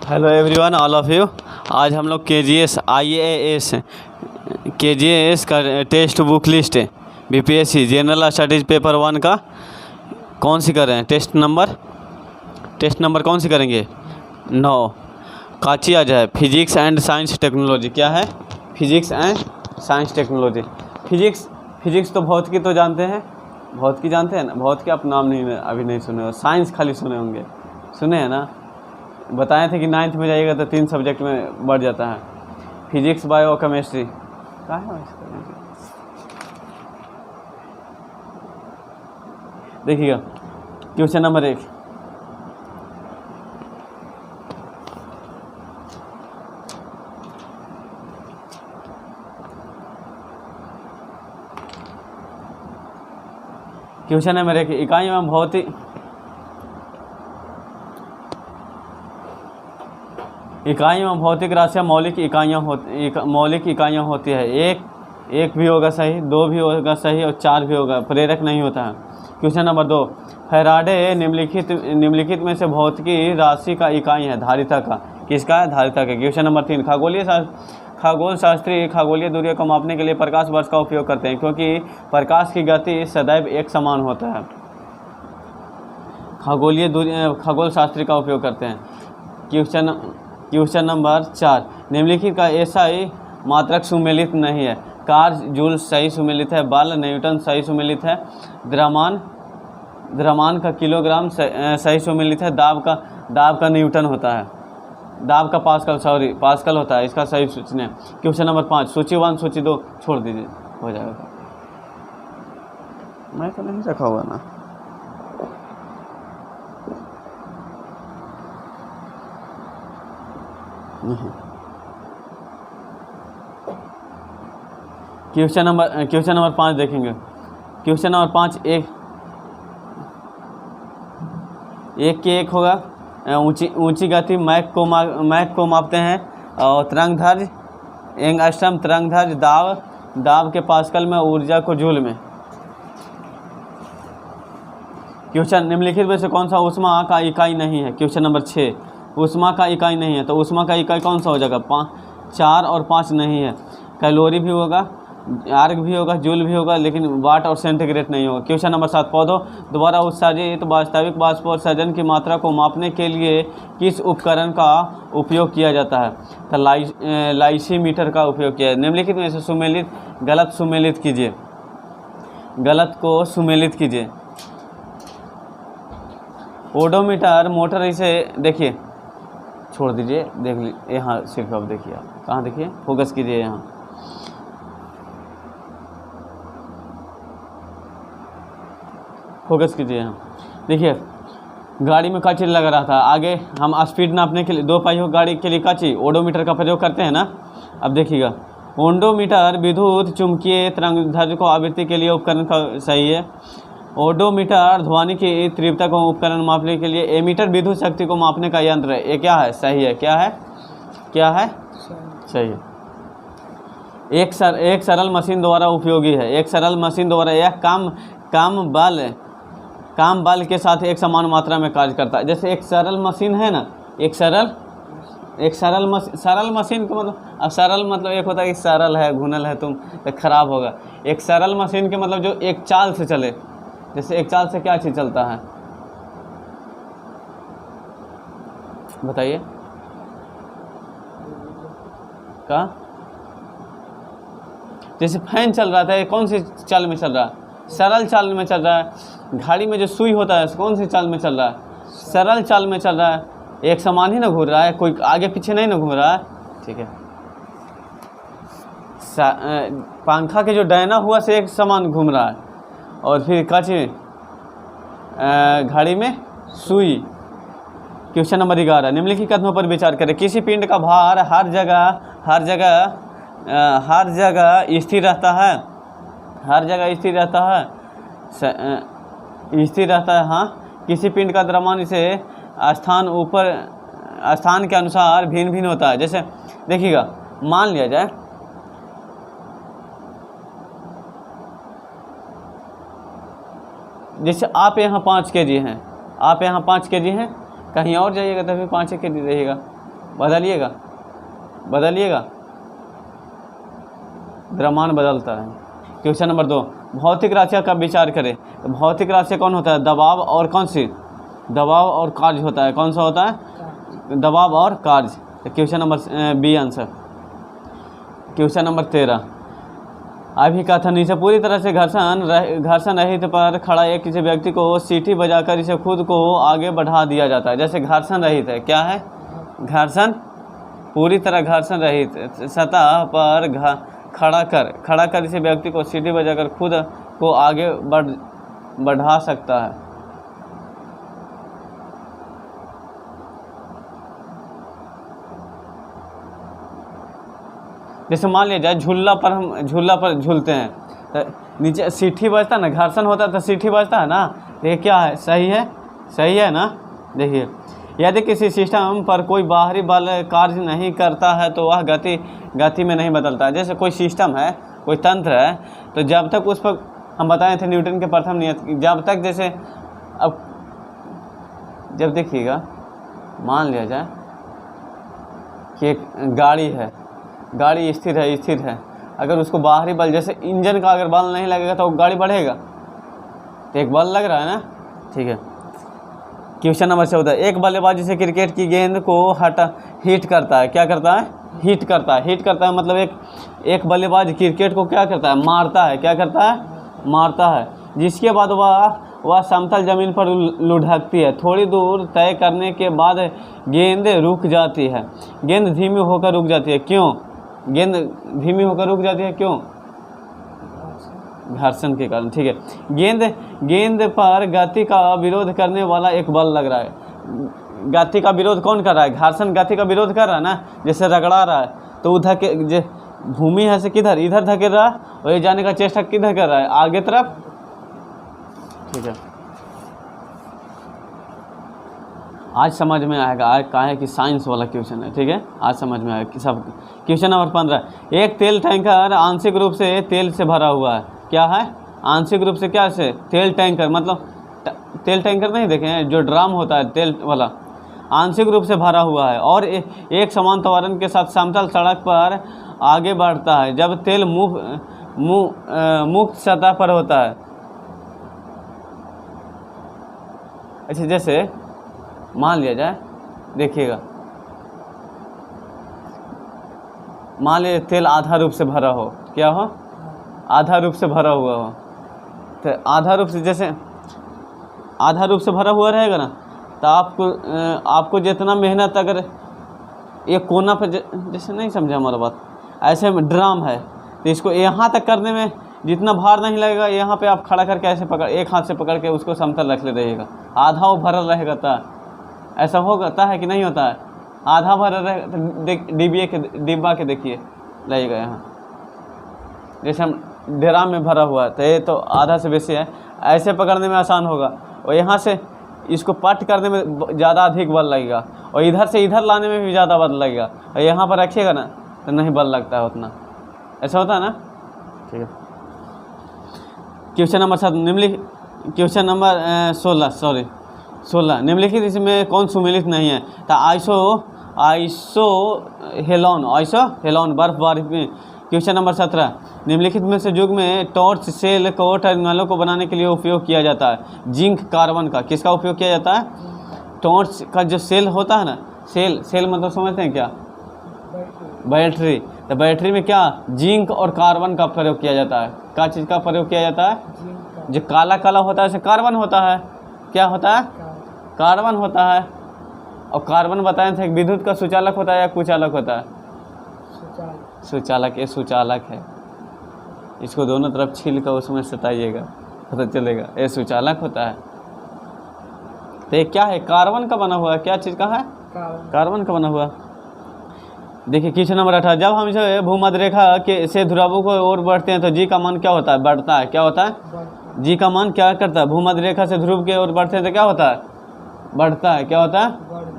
Hello everyone, all of you. आज हम लोग KGS का test book list BPSC general studies paper 1 का कौन सी कर रहे हैं। टेस्ट नंबर कौन सी करेंगे? 9 काची आ जाए। Physics and science technology. क्या है? Physics and science technology. Physics तो भौतिकी तो जानते हैं, भौतिकी जानते हैं ना। भौतिकी आप नाम नहीं अभी नहीं सुने हो, साइंस खाली सुने होंगे। सुने हैं ना, बताए थे कि 9th में जाइएगा तो 3 सब्जेक्ट में बढ़ जाता है। Physics, bio, chemistry. क्या है देखिएगा क्वेश्चन नंबर 1। क्वेश्चन नंबर 1, इकाई में भौतिक राशियाँ मौलिक इकाइयाँ होती है। एक भी होगा सही, 2 भी होगा सही और 4 भी होगा, प्रेरक नहीं होता है। क्वेश्चन नंबर 2, फैराडे निम्नलिखित में से भौतिकी राशि का इकाई है धारिता का। किसका है? धारिता का। क्वेश्चन नंबर 3, खगोल शास्त्री खगोलीय दूरियों को मापने के लिए प्रकाश वर्ष का उपयोग करते हैं, क्योंकि प्रकाश की गति सदैव एक समान होता है। खगोल शास्त्री का उपयोग करते हैं। क्वेश्चन नंबर 4, निम्नलिखित का ऐसा ही मात्रक सुमेलित नहीं है। कार जूल सही सुमेलित है, बल न्यूटन सही सुमेलित है, द्रव्यमान का किलोग्राम सही सुमेलित है, दाब का न्यूटन होता है, दाब का पास्कल होता है। इसका सही सूचना। क्वेश्चन नंबर 5, सूची 1 सूची 2 छोड़ दीजिए, हो जाएगा। मैं तो नहीं रखा हुआ ना। नहीं। क्वेश्चन नंबर 5 देखेंगे। क्वेश्चन नंबर 5 एक के एक होगा। ऊंची गति मैक को मापते हैं, और तरंगधर्य एंगस्ट्रम, तरंगधर्य दाब के पास्कल में, ऊर्जा को जूल में। क्वेश्चन निम्नलिखित में से कौन सा ऊष्मा का इकाई नहीं है? क्वेश्चन नंबर 6, ऊष्मा का इकाई नहीं है, तो ऊष्मा का इकाई कौन सा हो जाएगा? 4 और 5 नहीं है। कैलोरी भी होगा, आर्ग भी होगा, जूल भी होगा, लेकिन वाट और सेंटीग्रेड नहीं होगा। क्वेश्चन नंबर 7, पौधों द्वारा उत्सर्जित वास्तविक वाष्पोत्सर्जन की मात्रा को मापने के लिए किस उपकरण का उपयोग किया जाता है? तो लाइसीमीटर का उपयोग किया है। निम्नलिखित में से गलत को सुमेलित कीजिए। ओडोमीटर मोटर, इसे देखिए, छोड़ दीजिए, देख लीजिए यहाँ सिर्फ। अब देखिए, आप कहाँ देखिए, फोकस कीजिए यहाँ। फोकस कीजिए यहाँ। देखिए, गाड़ी में क्या चीज़ लगा रहा था? आगे हम स्पीड नापने के लिए 2 पहियों गाड़ी के लिए क्या चीज़? ओडोमीटर का प्रयोग करते हैं ना। अब देखिएगा, ओडोमीटर विद्युत चुंबकीय तरंगधर्य को आवृत्ति के लिए उपकरण का सही है। ओडोमीटर ध्वनि की तीव्रता को उपकरण मापने के लिए। एमीटर विद्युत शक्ति को मापने का यंत्र है। ये क्या है? सही है। क्या है? सही है। एक सरल मशीन द्वारा उपयोगी है। एक सरल मशीन द्वारा यह काम बल के साथ एक समान मात्रा में कार्य करता है। जैसे एक सरल मशीन है ना, सरल मशीन का मतलब, अब सरल मतलब एक होता है कि सरल है, घुनल है तुम तो खराब होगा। एक सरल मशीन के मतलब जो एक चाल से चले। जैसे एक चाल से क्या चीज़ चलता है? बताइए। क्या? जैसे फैन चल रहा था, ये कौन सी चाल में चल रहा है? सरल चाल में चल रहा है। घड़ी में जो सुई होता है, कौन सी चाल में चल रहा है? सरल चाल में चल रहा है। एक समान ही ना घूम रहा है, कोई आगे पीछे नहीं ना घूम रहा है। ठीक है। पंखा के जो डायना हुआ से एक समान घूम रहा है, और फिर काची घड़ी में सुई। क्वेश्चन नंबर 11, निम्नलिखित कथनों पर विचार करें। किसी पिंड का भार हर जगह स्थिर रहता है। स्थिर रहता है। हाँ। किसी पिंड का द्रव्यमान इसे स्थान के अनुसार भिन्न होता है। जैसे देखिएगा, मान लिया जाए जैसे आप यहाँ 5 kg हैं, कहीं और जाइएगा तभी 5 kg रहेगा। बदलिएगा, बदलिएगा, द्रव्यमान बदलता है। क्वेश्चन नंबर 2, भौतिक राशियाँ का विचार करें। तो भौतिक राशि कौन होता है? दबाव और कौन सी? दबाव और कार्य होता है। कौन सा होता है? दबाव और कार्य। तो question number B answer. Question number 13, अभी कथन इसे पूरी तरह से घर्षण रहित पर खड़ा एक किसी व्यक्ति को सीटी बजाकर इसे खुद को आगे बढ़ा दिया जाता है। जैसे घर्षण रहित है, क्या है? घर्षण, पूरी तरह घर्षण रहित सतह पर खड़ा कर इसे व्यक्ति को सीटी बजाकर खुद को आगे बढ़ा सकता है। जैसे मान लिया जाए झूला पर झूलते हैं तो नीचे सीटी बजता है ना, घर्षण होता है तो सीटी बजता है ना। ये क्या है? सही है, सही है ना। देखिए, यदि किसी सिस्टम पर कोई बाहरी बल कार्य नहीं करता है तो वह गति में नहीं बदलता है। जैसे कोई सिस्टम है, कोई तंत्र है, तो जब तक उस पर हम बताए थे न्यूटन के प्रथम नियम, जब तक जैसे अब जब देखिएगा मान लिया जाए कि एक गाड़ी है, गाड़ी स्थिर है, अगर उसको बाहरी बल जैसे इंजन का अगर बल नहीं लगेगा तो गाड़ी बढ़ेगा। तो एक बल लग रहा है ना, ठीक है। क्वेश्चन नंबर 14, एक बल्लेबाज जिसे क्रिकेट की गेंद को हिट करता है। क्या करता है? हिट करता है मतलब एक बल्लेबाज क्रिकेट को क्या करता है? मारता है। क्या करता है? मारता है। जिसके बाद वह समतल जमीन पर लुढ़कती है। थोड़ी दूर तय करने के बाद गेंद रुक जाती है। गेंद धीमी होकर रुक जाती है। क्यों गेंद धीमी होकर रुक जाती है? क्यों? घर्षण के कारण, ठीक है। गेंद पर गति का विरोध करने वाला एक बल लग रहा है। गति का विरोध कौन कर रहा है? घर्षण गति का विरोध कर रहा है ना। जैसे रगड़ा रहा है तो उधर के भूमि है से किधर? इधर धकेल रहा है, और ये जाने का चेष्टा किधर कर रहा है? आगे तरफ, ठीक है। आज समझ में आएगा, आज कहा है कि साइंस वाला क्वेश्चन है, ठीक है। आज समझ में आएगा कि सब। क्वेश्चन नंबर 15, एक तेल टैंकर आंशिक रूप से तेल से भरा हुआ है। क्या है? आंशिक रूप से क्या से? तेल टैंकर, मतलब तेल टैंकर नहीं देखे हैं जो ड्राम होता है तेल वाला, आंशिक रूप से भरा हुआ है और एक समान त्वरण के साथ समतल सड़क पर आगे बढ़ता है जब तेल मुक्त सतह पर होता है। अच्छा, जैसे मान लिया जाए, देखिएगा, मान लीजिए तेल आधा रूप से भरा हो। क्या हो? आधा रूप से भरा हुआ हो। तो आधा रूप से, जैसे आधा रूप से भरा हुआ रहेगा ना, तो आपको जितना मेहनत, अगर एक कोना पर जैसे नहीं समझा हमारा बात, ऐसे में ड्राम है तो इसको यहाँ तक करने में जितना भार नहीं लगेगा, यहाँ पे आप खड़ा करके ऐसे पकड़, एक हाथ से पकड़ के उसको समतल रख ले रहिएगा, आधा वो भरल रहेगा। तो ऐसा होता है कि नहीं होता है? आधा भरल रहेगा तो डिब्बा के देखिए लगेगा यहाँ, जैसे हम ड्राम में भरा हुआ है तो ये तो आधा से बेसी है, ऐसे पकड़ने में आसान होगा, और यहाँ से इसको पट करने में ज़्यादा अधिक बल लगेगा, और इधर से इधर लाने में भी ज़्यादा बल लगेगा, और यहाँ पर रखिएगा ना तो नहीं बल लगता है उतना। ऐसा होता है ना, ठीक है। क्वेश्चन नंबर 7, क्वेश्चन नंबर 16 निम्नलिखित इसमें कौन सुमेलित नहीं है? तो आइसोहेलोन बर्फबारी में। क्वेश्चन नंबर 17, निम्नलिखित में से युग में टॉर्च सेल को टर्मिनलों को बनाने के लिए उपयोग किया जाता है। जिंक कार्बन का किसका उपयोग किया जाता है? टॉर्च का जो सेल होता है ना, सेल मतलब समझते हैं क्या? बैटरी। तो बैटरी में क्या जिंक और कार्बन का प्रयोग किया जाता है? क्या चीज़ का प्रयोग किया जाता है? जो काला काला होता है उसे कार्बन होता है। क्या होता है? कार्बन होता है। और कार्बन बताए थे विद्युत का सुचालक होता है या कुचालक होता है? सुचालक। ये सुचालक है, इसको दोनों तरफ छील कर उसमें सताइएगा पता चलेगा, ये सुचालक होता है। तो ये क्या है? कार्बन का बना हुआ है। क्या चीज़ का है? कार्बन का बना हुआ। देखिए क्वेश्चन नंबर 18, जब हम इसे भूमध्य रेखा के से ध्रुवों को ओर बढ़ते हैं तो जी का मान क्या होता है? बढ़ता है। क्या होता है? जी का मान क्या करता है? भूमध्य रेखा से ध्रुव के ओर बढ़ते हैं तो क्या होता है? बढ़ता है। क्या होता है?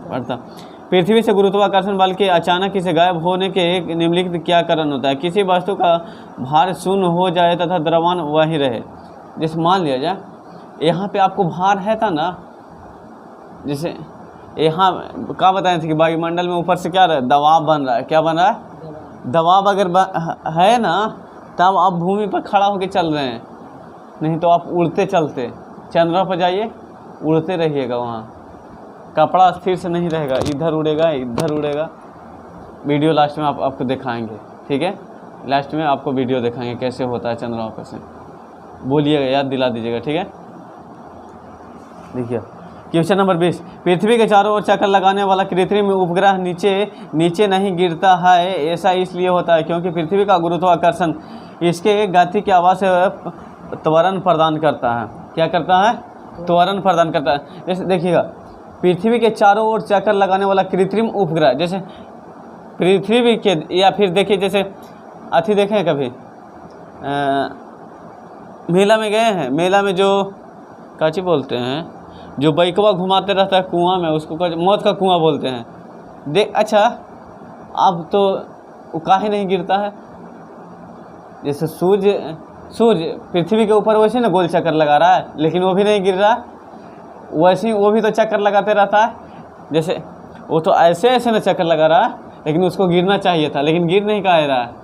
बढ़ता। पृथ्वी से गुरुत्वाकर्षण बल के अचानक इसे गायब होने के एक निम्नलिखित क्या कारण होता है? किसी वस्तु का भार शून्य हो जाए तथा द्रव्यमान वही रहे। जैसे मान लिया जाए यहाँ पे आपको भार है था ना, जैसे यहाँ क्या बताए थे कि वायुमंडल में ऊपर से क्या रहा है, दबाव बन रहा है। क्या बन रहा है? दबाव अगर है ना, तब आप भूमि पर खड़ा होकर चल रहे हैं, नहीं तो आप उड़ते चलते। चंद्रमा पर जाइए, उड़ते रहिएगा, वहाँ कपड़ा स्थिर से नहीं रहेगा, इधर उड़ेगा इधर उड़ेगा। वीडियो लास्ट में आपको दिखाएंगे, ठीक है? लास्ट में आपको वीडियो दिखाएंगे कैसे होता है चंद्रमा पर से। बोलिएगा, याद दिला दीजिएगा, ठीक है? देखिए क्वेश्चन नंबर 20, पृथ्वी के चारों ओर चक्कर लगाने वाला कृत्रिम उपग्रह नीचे नहीं गिरता है। ऐसा इसलिए होता है क्योंकि पृथ्वी का गुरुत्वाकर्षण इसके गति की आवाज़ से त्वरण प्रदान करता है। क्या करता है? त्वरण प्रदान करता है। जैसे देखिएगा, पृथ्वी के चारों ओर चक्कर लगाने वाला कृत्रिम उपग्रह, जैसे पृथ्वी के, या फिर देखिए जैसे अथी देखें कभी मेला में गए हैं, मेला में जो काची बोलते हैं, जो बाइकवा घुमाते रहता है कुआं में, उसको मौत का कुआं बोलते हैं। देख अच्छा, अब तो वो काहे नहीं गिरता है? जैसे सूर्य पृथ्वी के ऊपर वैसे ना गोल चक्कर लगा रहा है, लेकिन वो भी नहीं गिर रहा। वैसे ही वो भी तो चक्कर लगाते रहता है। जैसे वो तो ऐसे ना चक्कर लगा रहा है, लेकिन उसको गिरना चाहिए था, लेकिन गिर नहीं कह रहा है।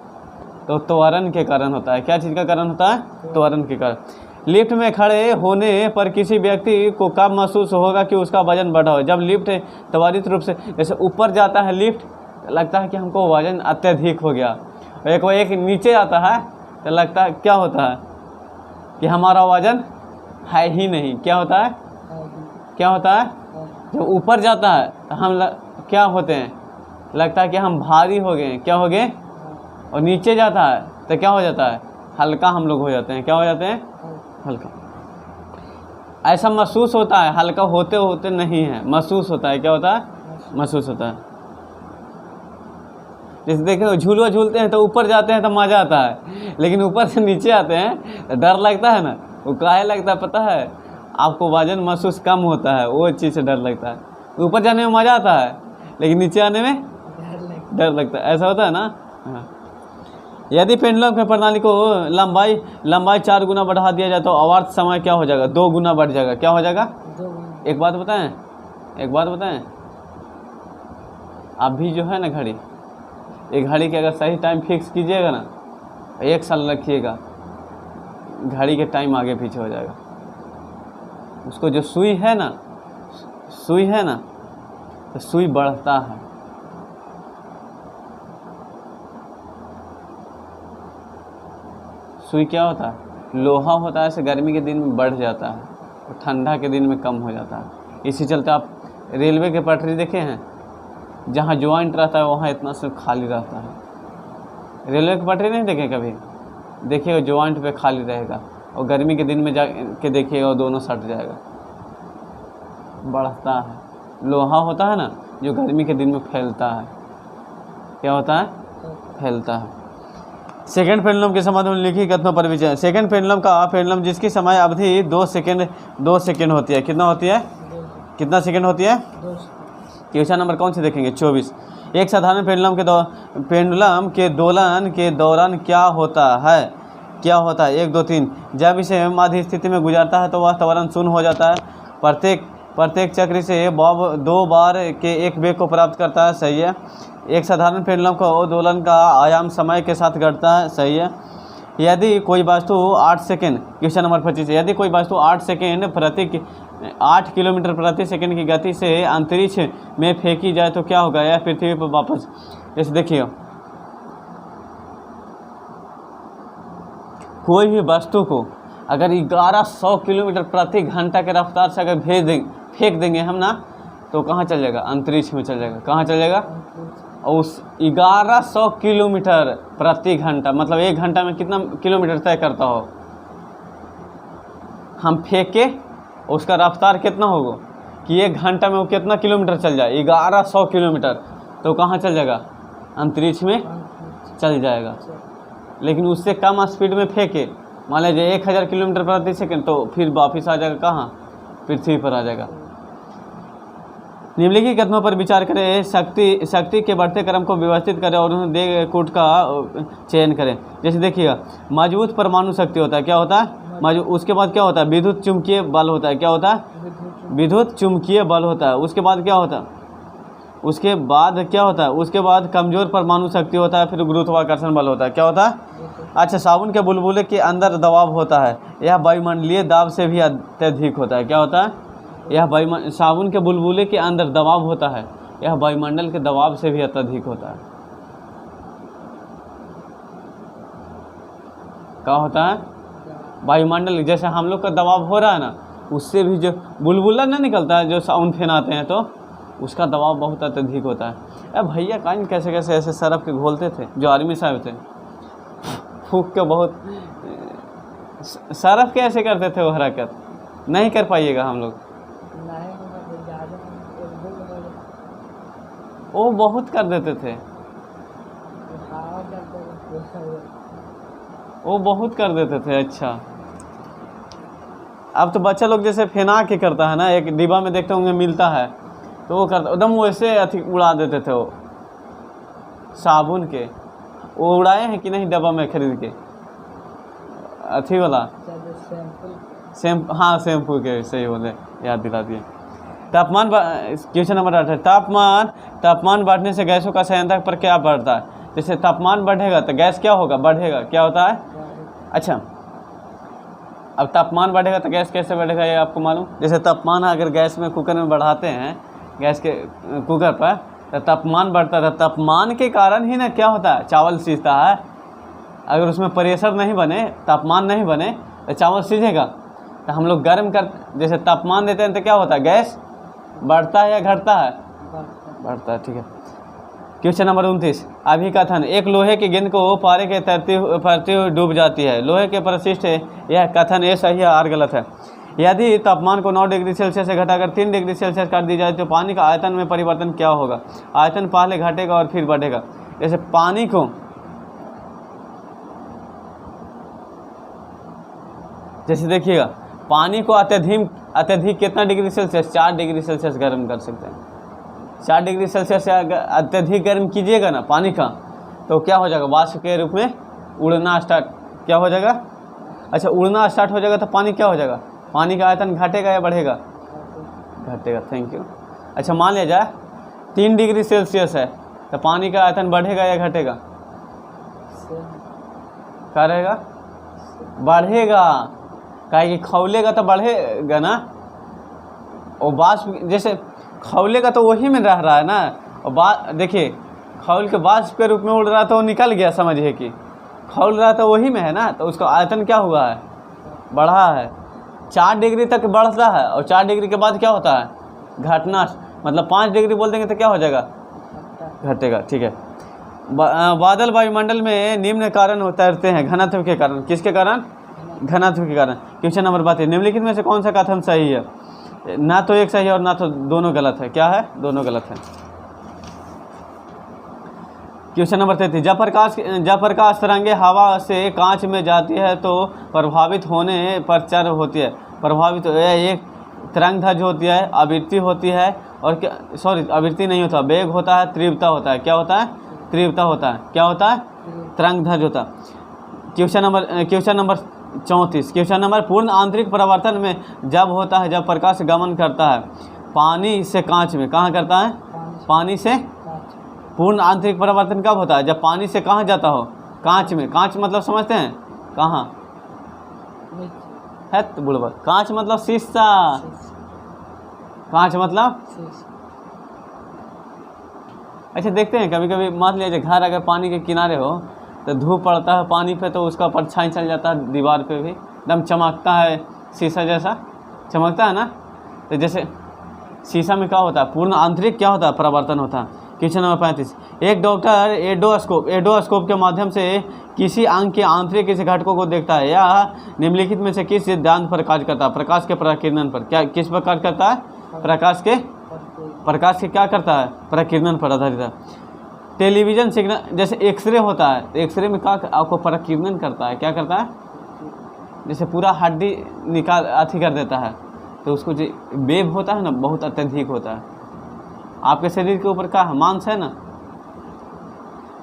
तो त्वरण के कारण होता है। क्या चीज़ का कारण होता है? त्वरण के कारण। लिफ्ट में खड़े होने पर किसी व्यक्ति को कब महसूस होगा कि उसका वजन बढ़ा हो? जब लिफ्ट त्वरित रूप से जैसे ऊपर जाता है लिफ्ट, लगता है कि हमको वजन अत्यधिक हो गया। एक नीचे आता है तो लगता है क्या होता है कि हमारा वजन है ही नहीं। क्या होता है? क्या होता है? जब ऊपर जाता है तो हम क्या होते हैं? लगता है कि हम भारी हो गए। क्या हो गए? और नीचे जाता है तो क्या हो जाता है? हल्का हम लोग हो जाते हैं। क्या हो जाते हैं? हल्का। ऐसा महसूस होता है, हल्का होते होते नहीं है, महसूस होता है। क्या होता है? महसूस होता है। जैसे देखो झूलवा झूलते हैं तो ऊपर जाते हैं तो मज़ा आता है, लेकिन ऊपर से नीचे आते हैं तो डर लगता है ना। वो काहे लगता है पता है? आपको वजन महसूस कम होता है, वो चीज़ से डर लगता है। ऊपर जाने में मज़ा आता है, लेकिन नीचे आने में डर लगता है। ऐसा होता है ना। हाँ। यदि पेंडुलम की प्रणाली को लंबाई 4 गुना बढ़ा दिया जाए तो आवर्त समय क्या हो जाएगा? 2 गुना बढ़ जाएगा। क्या हो जाएगा? 2 गुना। एक बात बताएं, अभी जो है ना घड़ी, एक घड़ी के अगर सही टाइम फिक्स कीजिएगा ना, 1 साल रखिएगा, घड़ी के टाइम आगे पीछे हो जाएगा। उसको जो सुई है ना, तो सुई बढ़ता है। सुई क्या होता है? लोहा होता है। ऐसे गर्मी के दिन में बढ़ जाता है और ठंडा के दिन में कम हो जाता है। इसी चलते आप रेलवे के पटरी देखे हैं, जहाँ ज्वाइंट रहता है वहाँ इतना सिर्फ खाली रहता है। रेलवे की पटरी नहीं देखे कभी? देखिएगा ज्वाइंट पे खाली रहेगा, और गर्मी के दिन में जा के देखिएगा वो दोनों सट जाएगा, बढ़ता है। लोहा होता है ना, जो गर्मी के दिन में फैलता है। क्या होता है? फैलता है। सेकंड पेंडुलम के संबंध में लिखी कथनों पर विचार। सेकंड पेंडुलम जिसकी समय अवधि 2 सेकंड होती है। कितना होती है? कितना सेकंड होती है? 2। क्वेश्चन नंबर कौन से देखेंगे? 24। एक साधारण पेंडुलम के दोलन के दौरान क्या होता है? 1 2 3। जब इसे मध्य स्थिति में गुजारता है तो वह त्वरण शून्य हो जाता है। प्रत्येक चक्र से बॉब 2 बार के एक वेग को प्राप्त करता है। सही है। एक साधारण पेंडुलम का दोलन का आयाम समय के साथ घटता है। सही है। यदि कोई वस्तु 8 सेकेंड, क्वेश्चन नंबर 25, यदि कोई वस्तु 8 किलोमीटर प्रति सेकंड की गति से अंतरिक्ष में फेंकी जाए तो क्या होगा? यह पृथ्वी पर वापस, जैसे देखिए कोई भी वस्तु को अगर 1100 किलोमीटर प्रति घंटा के रफ्तार से अगर फेंक देंगे हम ना, तो कहाँ चल जाएगा? अंतरिक्ष में चल जाएगा। कहाँ चल जाएगा? और उस 1100 किलोमीटर प्रति घंटा मतलब 1 घंटा में कितना किलोमीटर तय करता हो? हम फेंके, उसका रफ्तार कितना होगा कि 1 घंटा में वो कितना किलोमीटर चल जाए? 1100 किलोमीटर। तो कहाँ चल जाएगा? अंतरिक्ष में चल जाएगा। लेकिन उससे कम स्पीड में फेंके, मान लीजिए 1000 किलोमीटर प्रति सेकंड, तो फिर वापस आ जाएगा कहाँ? पृथ्वी पर आ जाएगा। निम्नलिखित कथनों पर विचार करें। शक्ति के बढ़ते क्रम को व्यवस्थित करें और उन्हें दे कूट का चयन करें। जैसे देखिएगा, मजबूत परमाणु शक्ति होता है। क्या होता है? उसके बाद क्या होता है? विद्युत चुंबकीय बल होता है। क्या होता है? विद्युत चुंबकीय बल होता है। उसके बाद क्या होता है? उसके बाद क्या होता है? उसके बाद कमज़ोर परमाणु शक्ति होता है, फिर गुरुत्वाकर्षण बल होता है। क्या होता है? अच्छा, साबुन के बुलबुले के अंदर दबाव होता है, यह वायुमंडलीय दाब से भी अत्यधिक होता है। क्या होता है? यह साबुन के बुलबुले के अंदर दबाव होता है, यह वायुमंडल के दबाव से भी अत्यधिक होता है। क्या होता है? वायुमंडल, जैसे हम लोग का दबाव हो रहा है ना, उससे भी जो बुलबुला ना निकलता है, जो साउन फेनाते हैं, तो उसका दबाव बहुत अत्यधिक होता है। अब भैया काइन कैसे कैसे ऐसे सरफ के घोलते थे, जो आर्मी साहब थे, फूक के बहुत सरफ के ऐसे करते थे वो हरकत, नहीं कर पाइएगा हम लोग। वो बहुत कर देते थे, वो बहुत कर देते थे। अच्छा, अब तो बच्चा लोग जैसे फेना के करता है ना, एक डिब्बा में देखते होंगे मिलता है, तो वो करता एकदम वैसे अथी उड़ा देते थे वो साबुन के। वो उड़ाए हैं कि नहीं डब्बा में खरीद के अथी वाला शैम्पू? हाँ, शैम्पू के, सही बोले, याद दिला दिए। तापमान, क्वेश्चन नंबर 8 है, तापमान बढ़ने से गैसों का संयंत्र पर क्या बढ़ता है? जैसे तापमान बढ़ेगा तो गैस क्या होगा? बढ़ेगा। क्या होता है? अच्छा, अब तापमान बढ़ेगा तो गैस कैसे बढ़ेगा, ये आपको मालूम? जैसे तापमान अगर गैस में कुकर में बढ़ाते हैं, गैस के कुकर पर, तो तापमान बढ़ता है, तापमान के कारण ही ना क्या होता है? चावल सीझता है। अगर उसमें प्रेशर नहीं बने, तापमान नहीं बने, तो चावल सीझेगा। तो हम लोग गर्म कर, जैसे तापमान देते हैं तो क्या होता है? गैस बढ़ता है या घटता है? बढ़ता है। ठीक है, क्वेश्चन नंबर 29, अभिकथन, एक लोहे की गेंद को पारे के फरती हुई डूब जाती है, लोहे के परिशिष्ट है, यह कथन ए सही है और गलत है? यदि तापमान को 9 डिग्री सेल्सियस से घटाकर 3 डिग्री सेल्सियस कर दी जाए तो पानी का आयतन में परिवर्तन क्या होगा? आयतन पहले घटेगा और फिर बढ़ेगा। जैसे पानी को, जैसे देखिएगा, पानी को अत्यधिक कितना डिग्री सेल्सियस? 4 डिग्री सेल्सियस गर्म कर सकते हैं। 4 डिग्री सेल्सियस से अत्यधिक गर्म कीजिएगा ना पानी का, तो क्या हो जाएगा? वाष्प के रूप में उड़ना स्टार्ट, क्या हो जाएगा? अच्छा, उड़ना स्टार्ट हो जाएगा तो पानी क्या हो जाएगा? पानी का आयतन घटेगा या बढ़ेगा? घटेगा। Thank you. अच्छा, मान लिया जाए 3 डिग्री सेल्सियस है, तो पानी का आयतन बढ़ेगा या घटेगा? क्या रहेगा? बढ़ेगा। काहे कि खौलेगा तो बढ़ेगा ना, और वाष्प जैसे खौलेगा तो वही में रह रहा है ना, और देखिए खौल के वाष्प के रूप में उड़ रहा तो वो निकल गया, समझिए कि खौल रहा तो वही में है ना, तो उसका आयतन क्या हुआ है? बढ़ा है। 4 डिग्री तक बढ़ता है, और 4 डिग्री के बाद क्या होता है? घटना, मतलब 5 डिग्री बोल देंगे तो क्या हो जाएगा? घटेगा। ठीक है, बादल वायुमंडल में निम्न कारण तैरते हैं, घनत्व के कारण। किसके कारण? घनत्व के कारण। क्वेश्चन नंबर 32, निम्नलिखित में से कौन सा कथन सही है? ना तो एक सही है और ना तो दोनों गलत है। क्या है? दोनों गलत है। क्वेश्चन नंबर 33, जब प्रकाश तरंगे हवा से कांच में जाती है तो प्रभावित होने पर चर होती है। प्रभावित एक तरंग ध्वज होती है, आवृत्ति होती है, और क्या, सॉरी आवृत्ति नहीं होता, वेग होता है, तीव्रता होता है। क्या होता है? तीव्रता होता है। क्या होता है? तरंग ध्वज होता है। क्वेश्चन नंबर 34, क्वेश्चन नंबर, पूर्ण आंतरिक परिवर्तन में जब होता है जब प्रकाश गमन करता है पानी से कांच में। कहाँ करता है? पानी से। पूर्ण आंतरिक परिवर्तन कब होता है? जब पानी से कहाँ जाता हो? कांच में। कांच मतलब समझते हैं? कहाँ है? तो बुढ़वा, कांच मतलब शीशा। कांच मतलब, अच्छा देखते हैं कभी कभी, मान लीजिए घर अगर पानी के किनारे हो तो धूप पड़ता है पानी पे, तो उसका परछाई चल जाता है दीवार पे भी, एकदम चमकता है, शीशा जैसा चमकता है ना। तो जैसे शीशा में क्या होता है? पूर्ण आंतरिक क्या होता है? परिवर्तन होता है। क्वेश्चन नंबर 35, एक डॉक्टर एडोस्कोप के माध्यम से किसी अंग के आंतरिक किसी घटकों को देखता है, या निम्नलिखित में से किस सिद्धांत पर कार्य करता है? प्रकाश के प्रकीर्णन पर। क्या, किस पर कार्य करता है? प्रकाश के क्या करता है? प्रकीर्णन पर आधारित है। टेलीविजन सिग्नल, जैसे एक्सरे होता है, तो एक्सरे में क्या आपको प्रकीर्णन करता है? क्या करता है? जैसे पूरा हड्डी निकाल अथी कर देता है, तो उसको जो वेव होता है ना, बहुत अत्यधिक होता है। आपके शरीर के ऊपर क्या है? मांस है ना,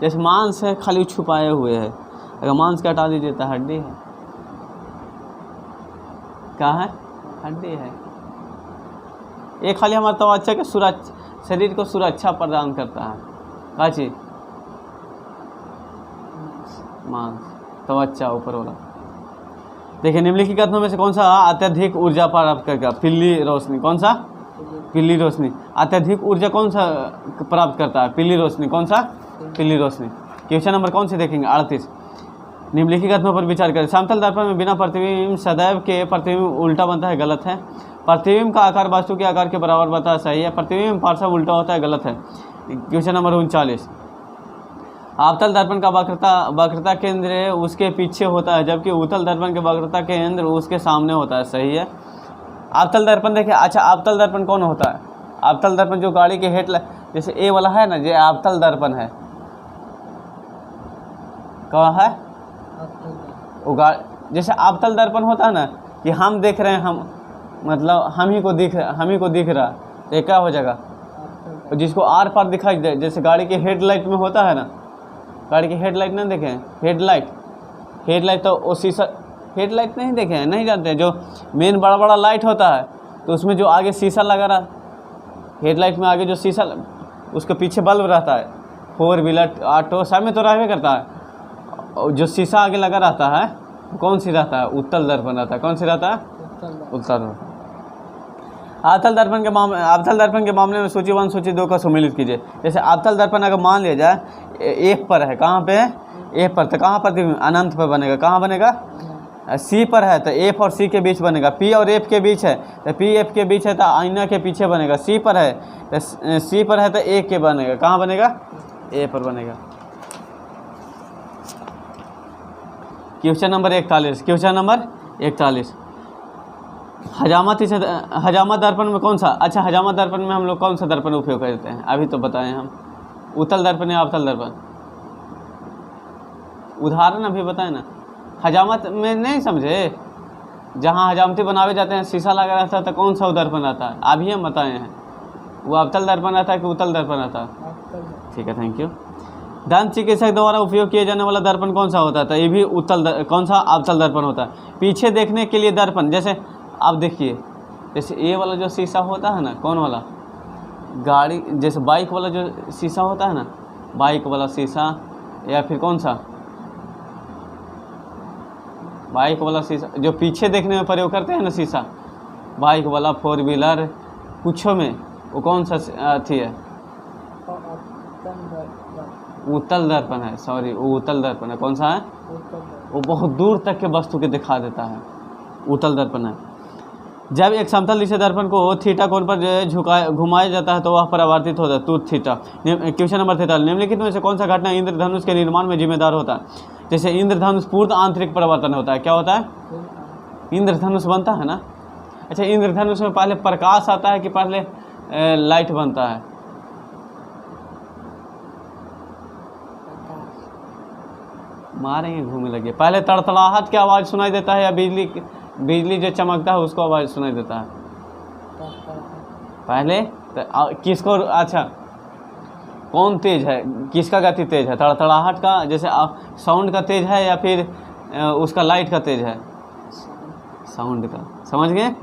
जैसे मांस है खाली छुपाए हुए है, अगर मांस का हटा दीजिए तो हड्डी है। क्या है? हड्डी है। ये खाली हमारा त्वचा के सुरक्षा, शरीर को सुरक्षा प्रदान करता है। क्या चीज? मांस, त्वचा ऊपर वाला। देखिए निम्नलिखित कथनों में से कौन सा अत्यधिक ऊर्जा प्राप्त करेगा? पीली रोशनी। कौन सा? पीली रोशनी। अत्यधिक ऊर्जा कौन सा प्राप्त करता है? पीली रोशनी। कौन सा? पीली रोशनी। क्वेश्चन नंबर कौन से देखेंगे? 38। निम्नलिखित कथनों पर विचार करें। समतल दर्पण में बिना प्रतिबिंब सदैव के प्रतिबिंब उल्टा बनता है, गलत है। प्रतिबिंब का आकार वस्तु के आकार के बराबर बनता है, सही है। प्रतिबिंब पार्श्व उल्टा होता है, गलत है। Question number 39। अवतल दर्पण का वक्रता केंद्र उसके पीछे होता है, जबकि उत्तल दर्पण के वक्रता केंद्र उसके सामने होता है, सही है। अवतल दर्पण देखिए, अच्छा अवतल दर्पण कौन होता है? अवतल दर्पण जो गाड़ी के हेडलाइट, जैसे ए वाला है ना, ये अवतल दर्पण है। कहाँ है? वो जैसे अवतल दर्पण होता है ना कि हम देख रहे हैं, हम मतलब हम ही को दिख रहा, तो ये क्या हो जाएगा? जिसको आर पार दिखाई दे, जैसे गाड़ी के हेडलाइट में होता है ना, गाड़ी की हेडलाइट नहीं देखे हैं? हेडलाइट तो वो शीशा, हेडलाइट नहीं देखे हैं, नहीं जानते हैं? जो मेन बड़ा बड़ा लाइट होता है तो उसमें जो आगे शीशा लगा रहा, हेडलाइट में आगे जो शीशा, उसके पीछे बल्ब रहता है। 4 व्हीलर ऑटो सब में तो रहबे करता है। और जो शीशा आगे लगा रहता है कौन सी रहता है? उत्तल दर्पण रहता है। कौन सी रहता है? उत्तल दर्पण। अवतल दर्पण के मामले में सूची 1 सूची 2 का सम्मिलित कीजिए। जैसे अवतल दर्पण अगर मान लिया जाए F पर है, कहाँ पे? F पर, तो कहाँ प्रतिबिंब? अनंत पर बनेगा। कहाँ बनेगा? C पर है तो F और C के बीच बनेगा। P और F के बीच है तो P F के बीच है तो आईना के पीछे बनेगा। C पर है तो A के बनेगा। कहाँ बनेगा? A पर बनेगा। Question number 41। हजामत दर्पण में कौन सा? अच्छा हजामत दर्पण में हम लोग कौन सा दर्पण उपयोग करते हैं? अभी तो बताएं हम। उत्तल दर्पण या अवतल दर्पण? उदाहरण अभी बताएं ना। हजामत में नहीं समझे? जहाँ हजामती बनावे जाते हैं शीशा लगा रहता है तो कौन सा दर्पण आता है? अभी हम बताए हैं। वो अवतल दर्पण आता है कि उत्तल दर्पण आता है? ठीक है, थैंक यू। दंत चिकित्सक द्वारा उपयोग किए जाने वाला दर्पण कौन सा होता है? तो ये भी कौन सा? अवतल दर्पण होता है। पीछे देखने के लिए दर्पण, जैसे आप देखिए, जैसे ये वाला जो शीशा होता है ना, कौन वाला? गाड़ी, जैसे बाइक वाला जो शीशा होता है ना, बाइक वाला शीशा, या फिर कौन सा? बाइक वाला शीशा जो पीछे देखने में प्रयोग करते हैं ना शीशा, बाइक वाला, 4 व्हीलर, कुछों में, वो कौन सा अथी है? उत्तल दर्पण है। सॉरी, वो उत्तल दर्पण है। कौन सा है? वो बहुत दूर तक के वस्तु के दिखा देता है, उत्तल दर्पण है। जब एक समतल दिशा दर्पण को थीटा कोण पर घुमाया जाता है तो वह परावर्तित होता है, टूथ थीटा। Question number 43। निम्नलिखित में से कौन सा घटना इंद्रधनुष के निर्माण में जिम्मेदार होता है? जैसे इंद्रधनुष पूर्ण आंतरिक परिवर्तन होता है। क्या होता है? इंद्रधनुष बनता है ना। अच्छा, इंद्रधनुष में पहले प्रकाश आता है कि पहले लाइट बनता है? मारेंगे, घूमने लगे। पहले तड़तड़ाहट की आवाज़ सुनाई देता है या बिजली जो चमकता है उसको आवाज़ सुनाई देता है? पहले किसको? अच्छा, कौन तेज है? किसका गति तेज है? तड़तड़ाहट का, जैसे साउंड का तेज है, या फिर उसका लाइट का तेज है? साउंड का। समझ गए?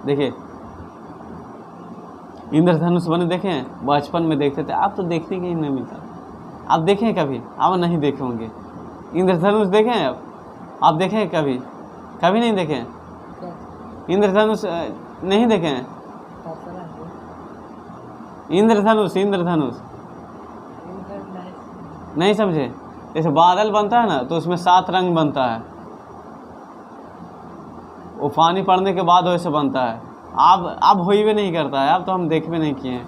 देखिए इंद्रधनुष बने देखे हैं, बचपन में देखते थे। आप तो देखने के ही नहीं मिलता। आप देखें कभी? आप नहीं देखे होंगे। इंद्रधनुष देखें आप देखें कभी? कभी नहीं देखे? इंद्रधनुष नहीं देखे हैं? इंद्रधनुष नहीं समझे? जैसे बादल बनता है ना तो उसमें 7 रंग बनता है, वो पानी पड़ने के बाद वैसे बनता है। अब हो ही नहीं करता है। अब तो हम देख भी नहीं किए हैं।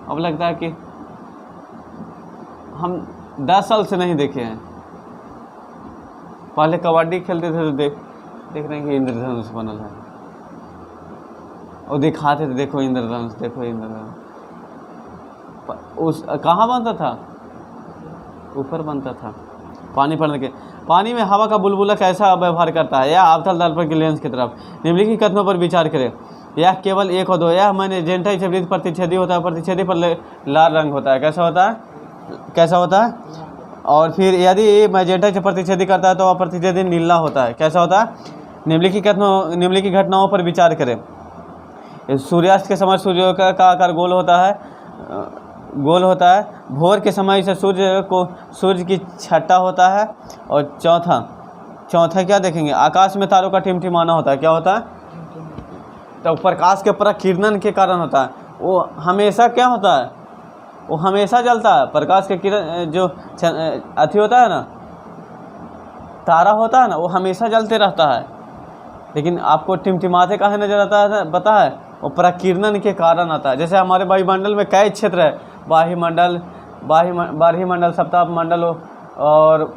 अब लगता है कि हम 10 साल से नहीं देखे हैं। पहले कबड्डी खेलते थे तो देख रहे हैं कि इंद्रधनुष बनल है, और दिखाते थे, देखो इंद्रधनुष, देखो इंद्रधनुष। उस कहाँ बनता था? ऊपर बनता था, पानी पड़ने के। पानी में हवा का बुलबुला कैसा व्यवहार करता है? या अवतल दर्पण के लेंस की तरफ। निम्नलिखित कथनों पर विचार करें। यह केवल 1 और 2। यह मैजेंटा से विपरीत प्रतिच्छेदी होता है, प्रतिच्छेदी पर लाल रंग होता है। कैसा होता है? और फिर यदि मैजेंटा से प्रतिच्छेदी करता है तो वह प्रतिच्छेदी नीला होता है। कैसा होता है? निम्नलिखित घटनाओं पर विचार करें। सूर्यास्त के समय सूर्य का आकार गोल होता है, गोल होता है। भोर के समय इसे सूर्य की छटा होता है। और चौथा क्या देखेंगे, आकाश में तारों का टिमटिमाना होता है। क्या होता है? तो प्रकाश के प्रकिरणन के कारण होता है। वो हमेशा क्या होता है? वो हमेशा जलता है। प्रकाश के किरण जो अथी होता है ना, तारा होता है ना, वो हमेशा जलते रहता है। लेकिन आपको टिमटिमाते काहे नजर आता है पता है? वो प्रकिरणन के कारण आता है। जैसे हमारे वायुमंडल में कई क्षेत्र है, बाह्य मंडल, सप्ताह मंडल और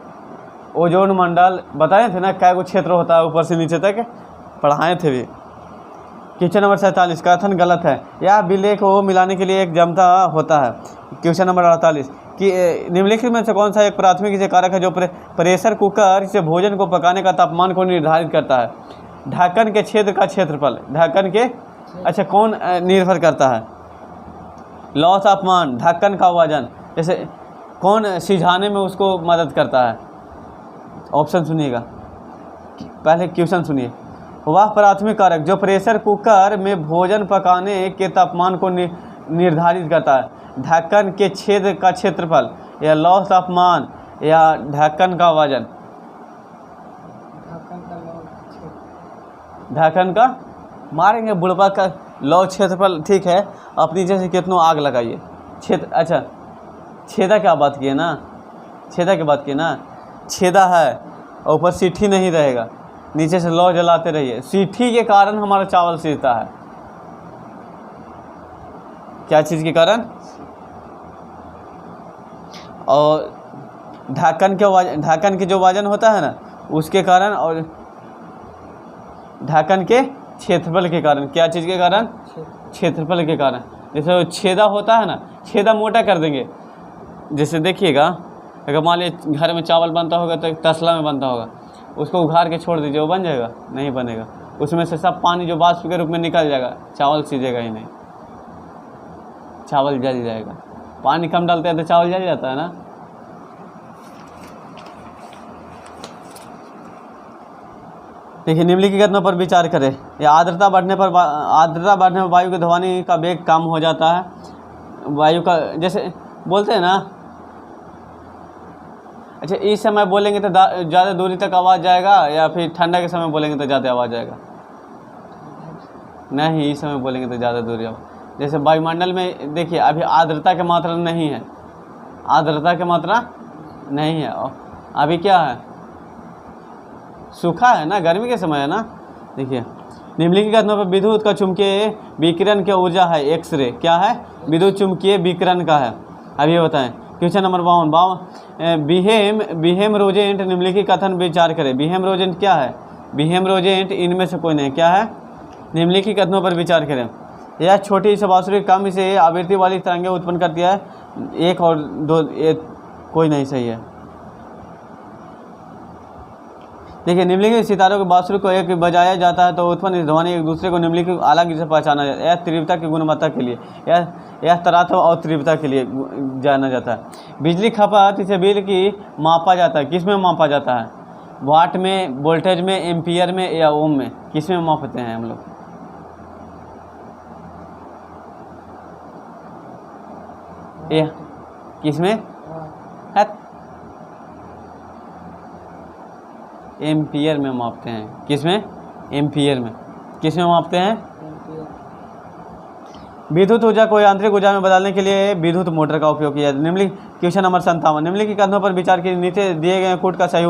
ओजोन मंडल, बताए थे ना कै को क्षेत्र होता है, ऊपर से नीचे तक पढ़ाए थे भी। क्वेश्चन नंबर 47 कथन गलत है। यह विलेय को मिलाने के लिए एक जमता होता है। क्वेश्चन नंबर 48 कि निम्नलिखित में से कौन सा एक प्राथमिक से कारक है जो प्रेशर कुकर से भोजन को पकाने का तापमान को निर्धारित करता है? ढक्कन के छेद का क्षेत्रफल। ढक्कन के कौन निर्भर करता है? लौ तापमान, ढक्कन का वजन। जैसे कौन सिझाने में उसको मदद करता है? ऑप्शन सुनिएगा, पहले क्वेश्चन सुनिए। वह प्राथमिक कारक जो प्रेशर कुकर में भोजन पकाने के तापमान को निर्धारित करता है। ढक्कन के छेद का क्षेत्रफल, या लौ तापमान, या ढक्कन का वजन। ढक्कन का मारेंगे बुढ़वा का लौ क्षेत्रफल। ठीक है, अपनी जैसे कितनों आग लगाइए। छेदा क्या बात किए ना, छेदा की बात किए ना, छेदा है और ऊपर सीठी नहीं रहेगा, नीचे से लौ जलाते रहिए। सीठी के कारण हमारा चावल सीझता है। क्या चीज़ के कारण? और ढक्कन के जो वजन होता है ना, उसके कारण, और ढक्कन के क्षेत्रफल के कारण। क्या चीज़ के कारण? क्षेत्रफल के कारण। जैसे छेदा होता है ना, छेदा मोटा कर देंगे। जैसे देखिएगा, अगर मान लीजिए घर में चावल बनता होगा तो तसला में बनता होगा, उसको उघाड़ के छोड़ दीजिए, वो बन जाएगा? नहीं बनेगा। उसमें से सब पानी जो वाष्प के रूप में निकल जाएगा, चावल सीझेगा ही नहीं, चावल जल जाएगा। पानी कम डालते हैं तो चावल जल जाता है ना। देखिए, निम्नलिखित कथनों पर विचार करें। या आर्द्रता बढ़ने पर वायु के ध्वनि का वेग कम हो जाता है। वायु का, जैसे बोलते हैं ना, अच्छा इस समय बोलेंगे तो ज़्यादा दूरी तक आवाज़ जाएगा, या फिर ठंडा के समय बोलेंगे तो ज़्यादा आवाज़ जाएगा? नहीं, इस समय बोलेंगे तो ज़्यादा दूरी आवाज़। जैसे वायुमंडल में देखिए, अभी आर्द्रता की मात्रा नहीं है, आर्द्रता की मात्रा नहीं है। अभी क्या है? सूखा है ना, गर्मी के समय है ना। देखिए, निम्नलिखित कथनों पर विद्युत का चुंबकीय विकिरण की ऊर्जा है एक्सरे। क्या है? विद्युत चुंबकीय विकिरण का है। अभी बताएं। क्वेश्चन नंबर 52 बिहेम रोजेंट निम्नलिखित कथन विचार करें। बिहेम रोजेंट क्या है? बिहेम रोजेंट इनमें से कोई नहीं। क्या है? निम्नलिखित कथनों पर विचार करें। यह छोटी से बांसुरी कम से आवृत्ति वाली तरंगें उत्पन्न करती है। एक और दो, कोई नहीं सही है। देखिए, निम्नलिखित सितारों के बांसुरी को एक बजाया जाता है तो उत्पन्न ध्वनि एक दूसरे को निम्नलिखित अलग से पहचाना जाता है। यह तीव्रता की गुणवत्ता के लिए, यह तरातव और तीव्रता के लिए जाना जाता है। बिजली खपत इसे बिल की मापा जाता है। किस में मापा जाता है? वाट में, वोल्टेज में, एम्पियर में, या ओम में? किस में मापते हैं हम लोग? किस में? एम्पियर में मापते हैं। किस में? एम्पियर में। किस में मापते हैं? विद्युत ऊर्जा को यांत्रिक ऊर्जा में बदलने के लिए विद्युत मोटर का उपयोग किया जाता है। निम्नलिखित क्वेश्चन नंबर 57 निम्नलिखित कथनों पर विचार के नीचे दिए गए कोड का सही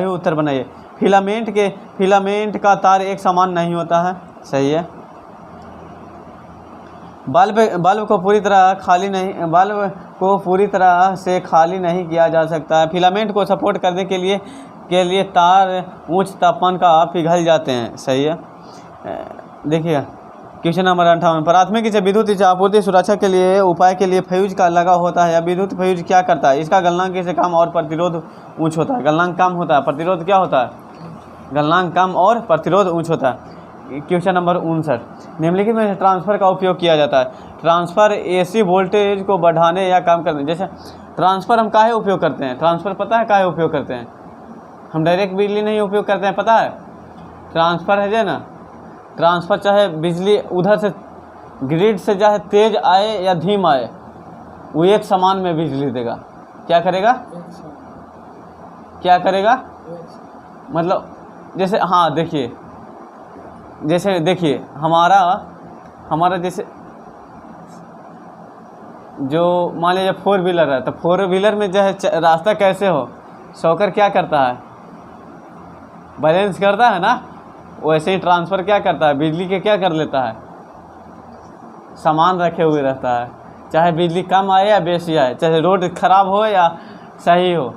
उत्तर बनाइए। फिलामेंट का तार एक समान नहीं होता है। सही है। बल्ब को पूरी तरह से खाली नहीं किया जा सकता है। फिलामेंट को सपोर्ट करने के लिए तार उच्च तापमान का पिघल जाते हैं। सही है। देखिएगा क्वेश्चन नंबर 58 प्राथमिक से विद्युत आपूर्ति सुरक्षा के लिए उपाय के लिए फ्यूज का लगा होता है। या विद्युत फ्यूज क्या करता है? इसका गलनांक से कम और प्रतिरोध उच्च होता है। गलनांक कम होता है, प्रतिरोध क्या होता है? गलनांक कम और प्रतिरोध उच्च होता है। क्वेश्चन नंबर 59 निम्नलिखित में ट्रांसफर का उपयोग किया जाता है। ट्रांसफर एसी वोल्टेज को बढ़ाने या कम करने। जैसे ट्रांसफर हम काहे उपयोग करते हैं? ट्रांसफर पता है काहे उपयोग करते हैं? हम डायरेक्ट बिजली नहीं उपयोग करते हैं, पता है? ट्रांसफर है जो ना, ट्रांसफ़र चाहे बिजली उधर से ग्रिड से चाहे तेज आए या धीम आए, वो एक समान में बिजली देगा। क्या करेगा? क्या करेगा? मतलब जैसे हाँ देखिए, जैसे देखिए हमारा जैसे जो मान लीजिए 4 व्हीलर है, तो 4 व्हीलर में जो है रास्ता कैसे हो, शॉकर क्या करता है? बैलेंस करता है ना। वैसे ही ट्रांसफ़र क्या करता है? बिजली के क्या कर लेता है? सामान रखे हुए रहता है, चाहे बिजली कम आए या बेसी आए, चाहे रोड ख़राब हो या सही हो,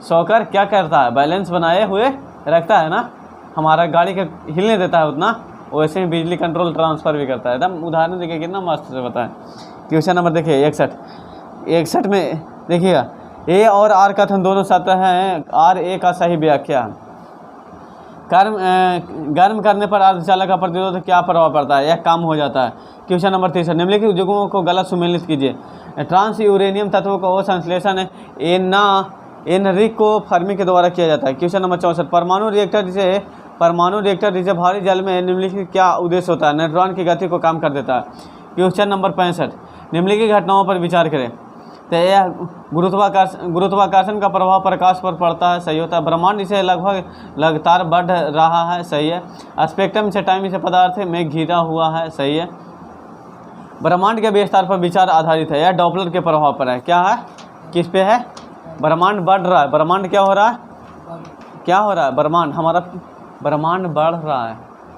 शॉकर क्या करता है? बैलेंस बनाए हुए रखता है ना। हमारा गाड़ी के हिलने देता है उतना, वैसे ही बिजली कंट्रोल ट्रांसफ़र भी करता है। एकदम उदाहरण देखिए कितना मस्त से बताएं। क्वेश्चन नंबर देखिए 61 में देखिएगा, ए और आर कथन दोनों सत्य हैं। आर ए का सही व्याख्या। गर्म करने पर अर्धचालक का प्रतिरोध क्या प्रभाव पड़ता है? यह कम हो जाता है। क्वेश्चन नंबर 63, निम्नलिखित युग्मों को गलत सुमेलित कीजिए। ट्रांस यूरेनियम तत्वों का संश्लेषण एनरिको फर्मी के द्वारा किया जाता है। क्वेश्चन नंबर 64, परमाणु रिएक्टर जिसे भारी जल में निम्नलिखित क्या उद्देश्य होता है? न्यूट्रॉन की गति को कम कर देता है। क्वेश्चन नंबर 65, निम्नलिखित घटनाओं पर विचार करें। तो यह गुरुत्वाकर्षण का प्रभाव प्रकाश पर पड़ता है, सही होता है। ब्रह्मांड इसे लगभग लगातार बढ़ रहा है, सही है। स्पेक्ट्रम से टाइम इसे पदार्थ में घिरा हुआ है, सही है। ब्रह्मांड के विस्तार पर विचार आधारित है, यह डॉपलर के प्रभाव पर है। क्या है? किस पे है? ब्रह्मांड बढ़ रहा है। ब्रह्मांड क्या हो रहा है? क्या हो रहा है? ब्रह्मांड बढ़ रहा है।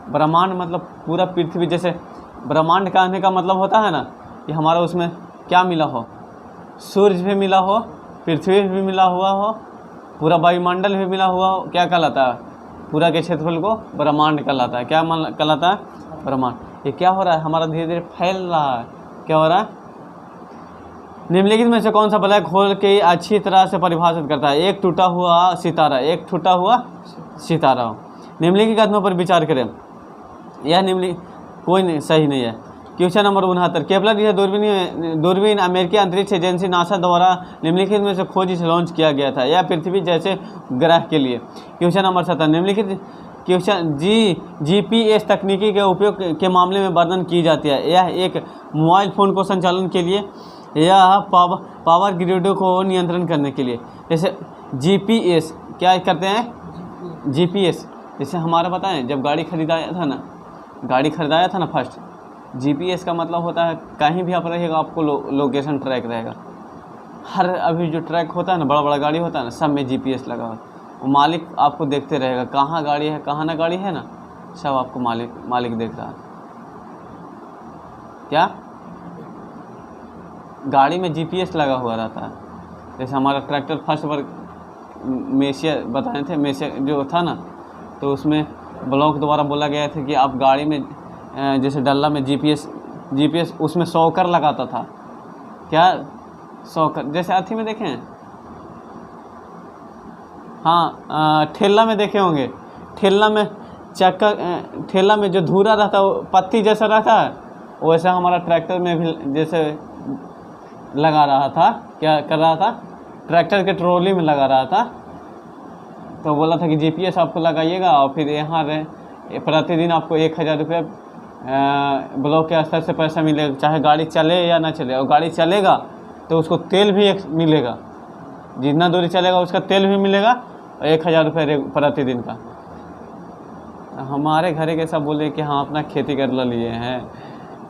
ब्रह्मांड मतलब पूरा पृथ्वी, जैसे ब्रह्मांड कहने का मतलब होता है ना कि हमारा उसमें क्या मिला हो, सूर्य भी मिला हो, पृथ्वी भी मिला हुआ हो, पूरा वायुमंडल भी मिला हुआ हो, क्या कहलाता है? पूरा के क्षेत्रफल को ब्रह्मांड कहलाता है। क्या कहलाता है? ब्रह्मांड। ये क्या हो रहा है? हमारा धीरे धीरे फैल रहा है। क्या हो रहा है? निम्नलिखित में से कौन सा ब्लैक होल के अच्छी तरह से परिभाषित करता है? एक टूटा हुआ सितारा। निम्नलिखित कथनों पर विचार करें। यह निम्नलिखित कोई नहीं सही नहीं है। क्वेश्चन नंबर 69, केपलर यह दूरबीन अमेरिकी अंतरिक्ष एजेंसी नासा द्वारा निम्नलिखित में से खोज से लॉन्च किया गया था। यह पृथ्वी जैसे ग्रह के लिए। क्वेश्चन नंबर 70, निम्नलिखित क्वेश्चन GPS तकनीकी के उपयोग के मामले में वर्णन की जाती है। यह एक मोबाइल फ़ोन को संचालन के लिए या पावर ग्रिड को नियंत्रण करने के लिए। जैसे GPS क्या करते हैं? GPS जैसे हमारा बताएं, जब गाड़ी खरीदाया था ना फर्स्ट, GPS का मतलब होता है कहीं भी आप रहेगा आपको लोकेशन ट्रैक रहेगा। हर अभी जो ट्रैक होता है ना, बड़ा बड़ा गाड़ी होता है ना, सब में GPS लगा हुआ। वो मालिक आपको देखते रहेगा, कहाँ गाड़ी है कहाँ ना गाड़ी है ना, सब आपको मालिक देख रहा है। क्या? गाड़ी में GPS लगा हुआ रहता है। जैसे हमारा ट्रैक्टर फर्स्ट बार मेशिया बताए थे, मेशिया जो था ना, तो उसमें ब्लॉक द्वारा बोला गया था कि आप गाड़ी में जैसे डल्ला में GPS उसमें शॉकर लगाता था। क्या? शॉकर जैसे अथी में देखे हैं, हाँ ठेला में देखे होंगे। ठेला में जो धूरा रहता है वो पत्ती जैसा रहता है, वैसा हमारा ट्रैक्टर में भी जैसे लगा रहा था। क्या कर रहा था? ट्रैक्टर के ट्रॉली में लगा रहा था। तो बोला था कि GPS आपको लगाइएगा और फिर यहाँ प्रतिदिन आपको 1000 रुपये ब्लॉक के स्तर से पैसा मिलेगा, चाहे गाड़ी चले या ना चले। और गाड़ी चलेगा तो उसको तेल भी मिलेगा, जितना दूरी चलेगा उसका तेल भी मिलेगा, और 1000 रुपये प्रतिदिन का। हमारे घरे के सब बोले कि हाँ अपना खेती कर ला लिए हैं,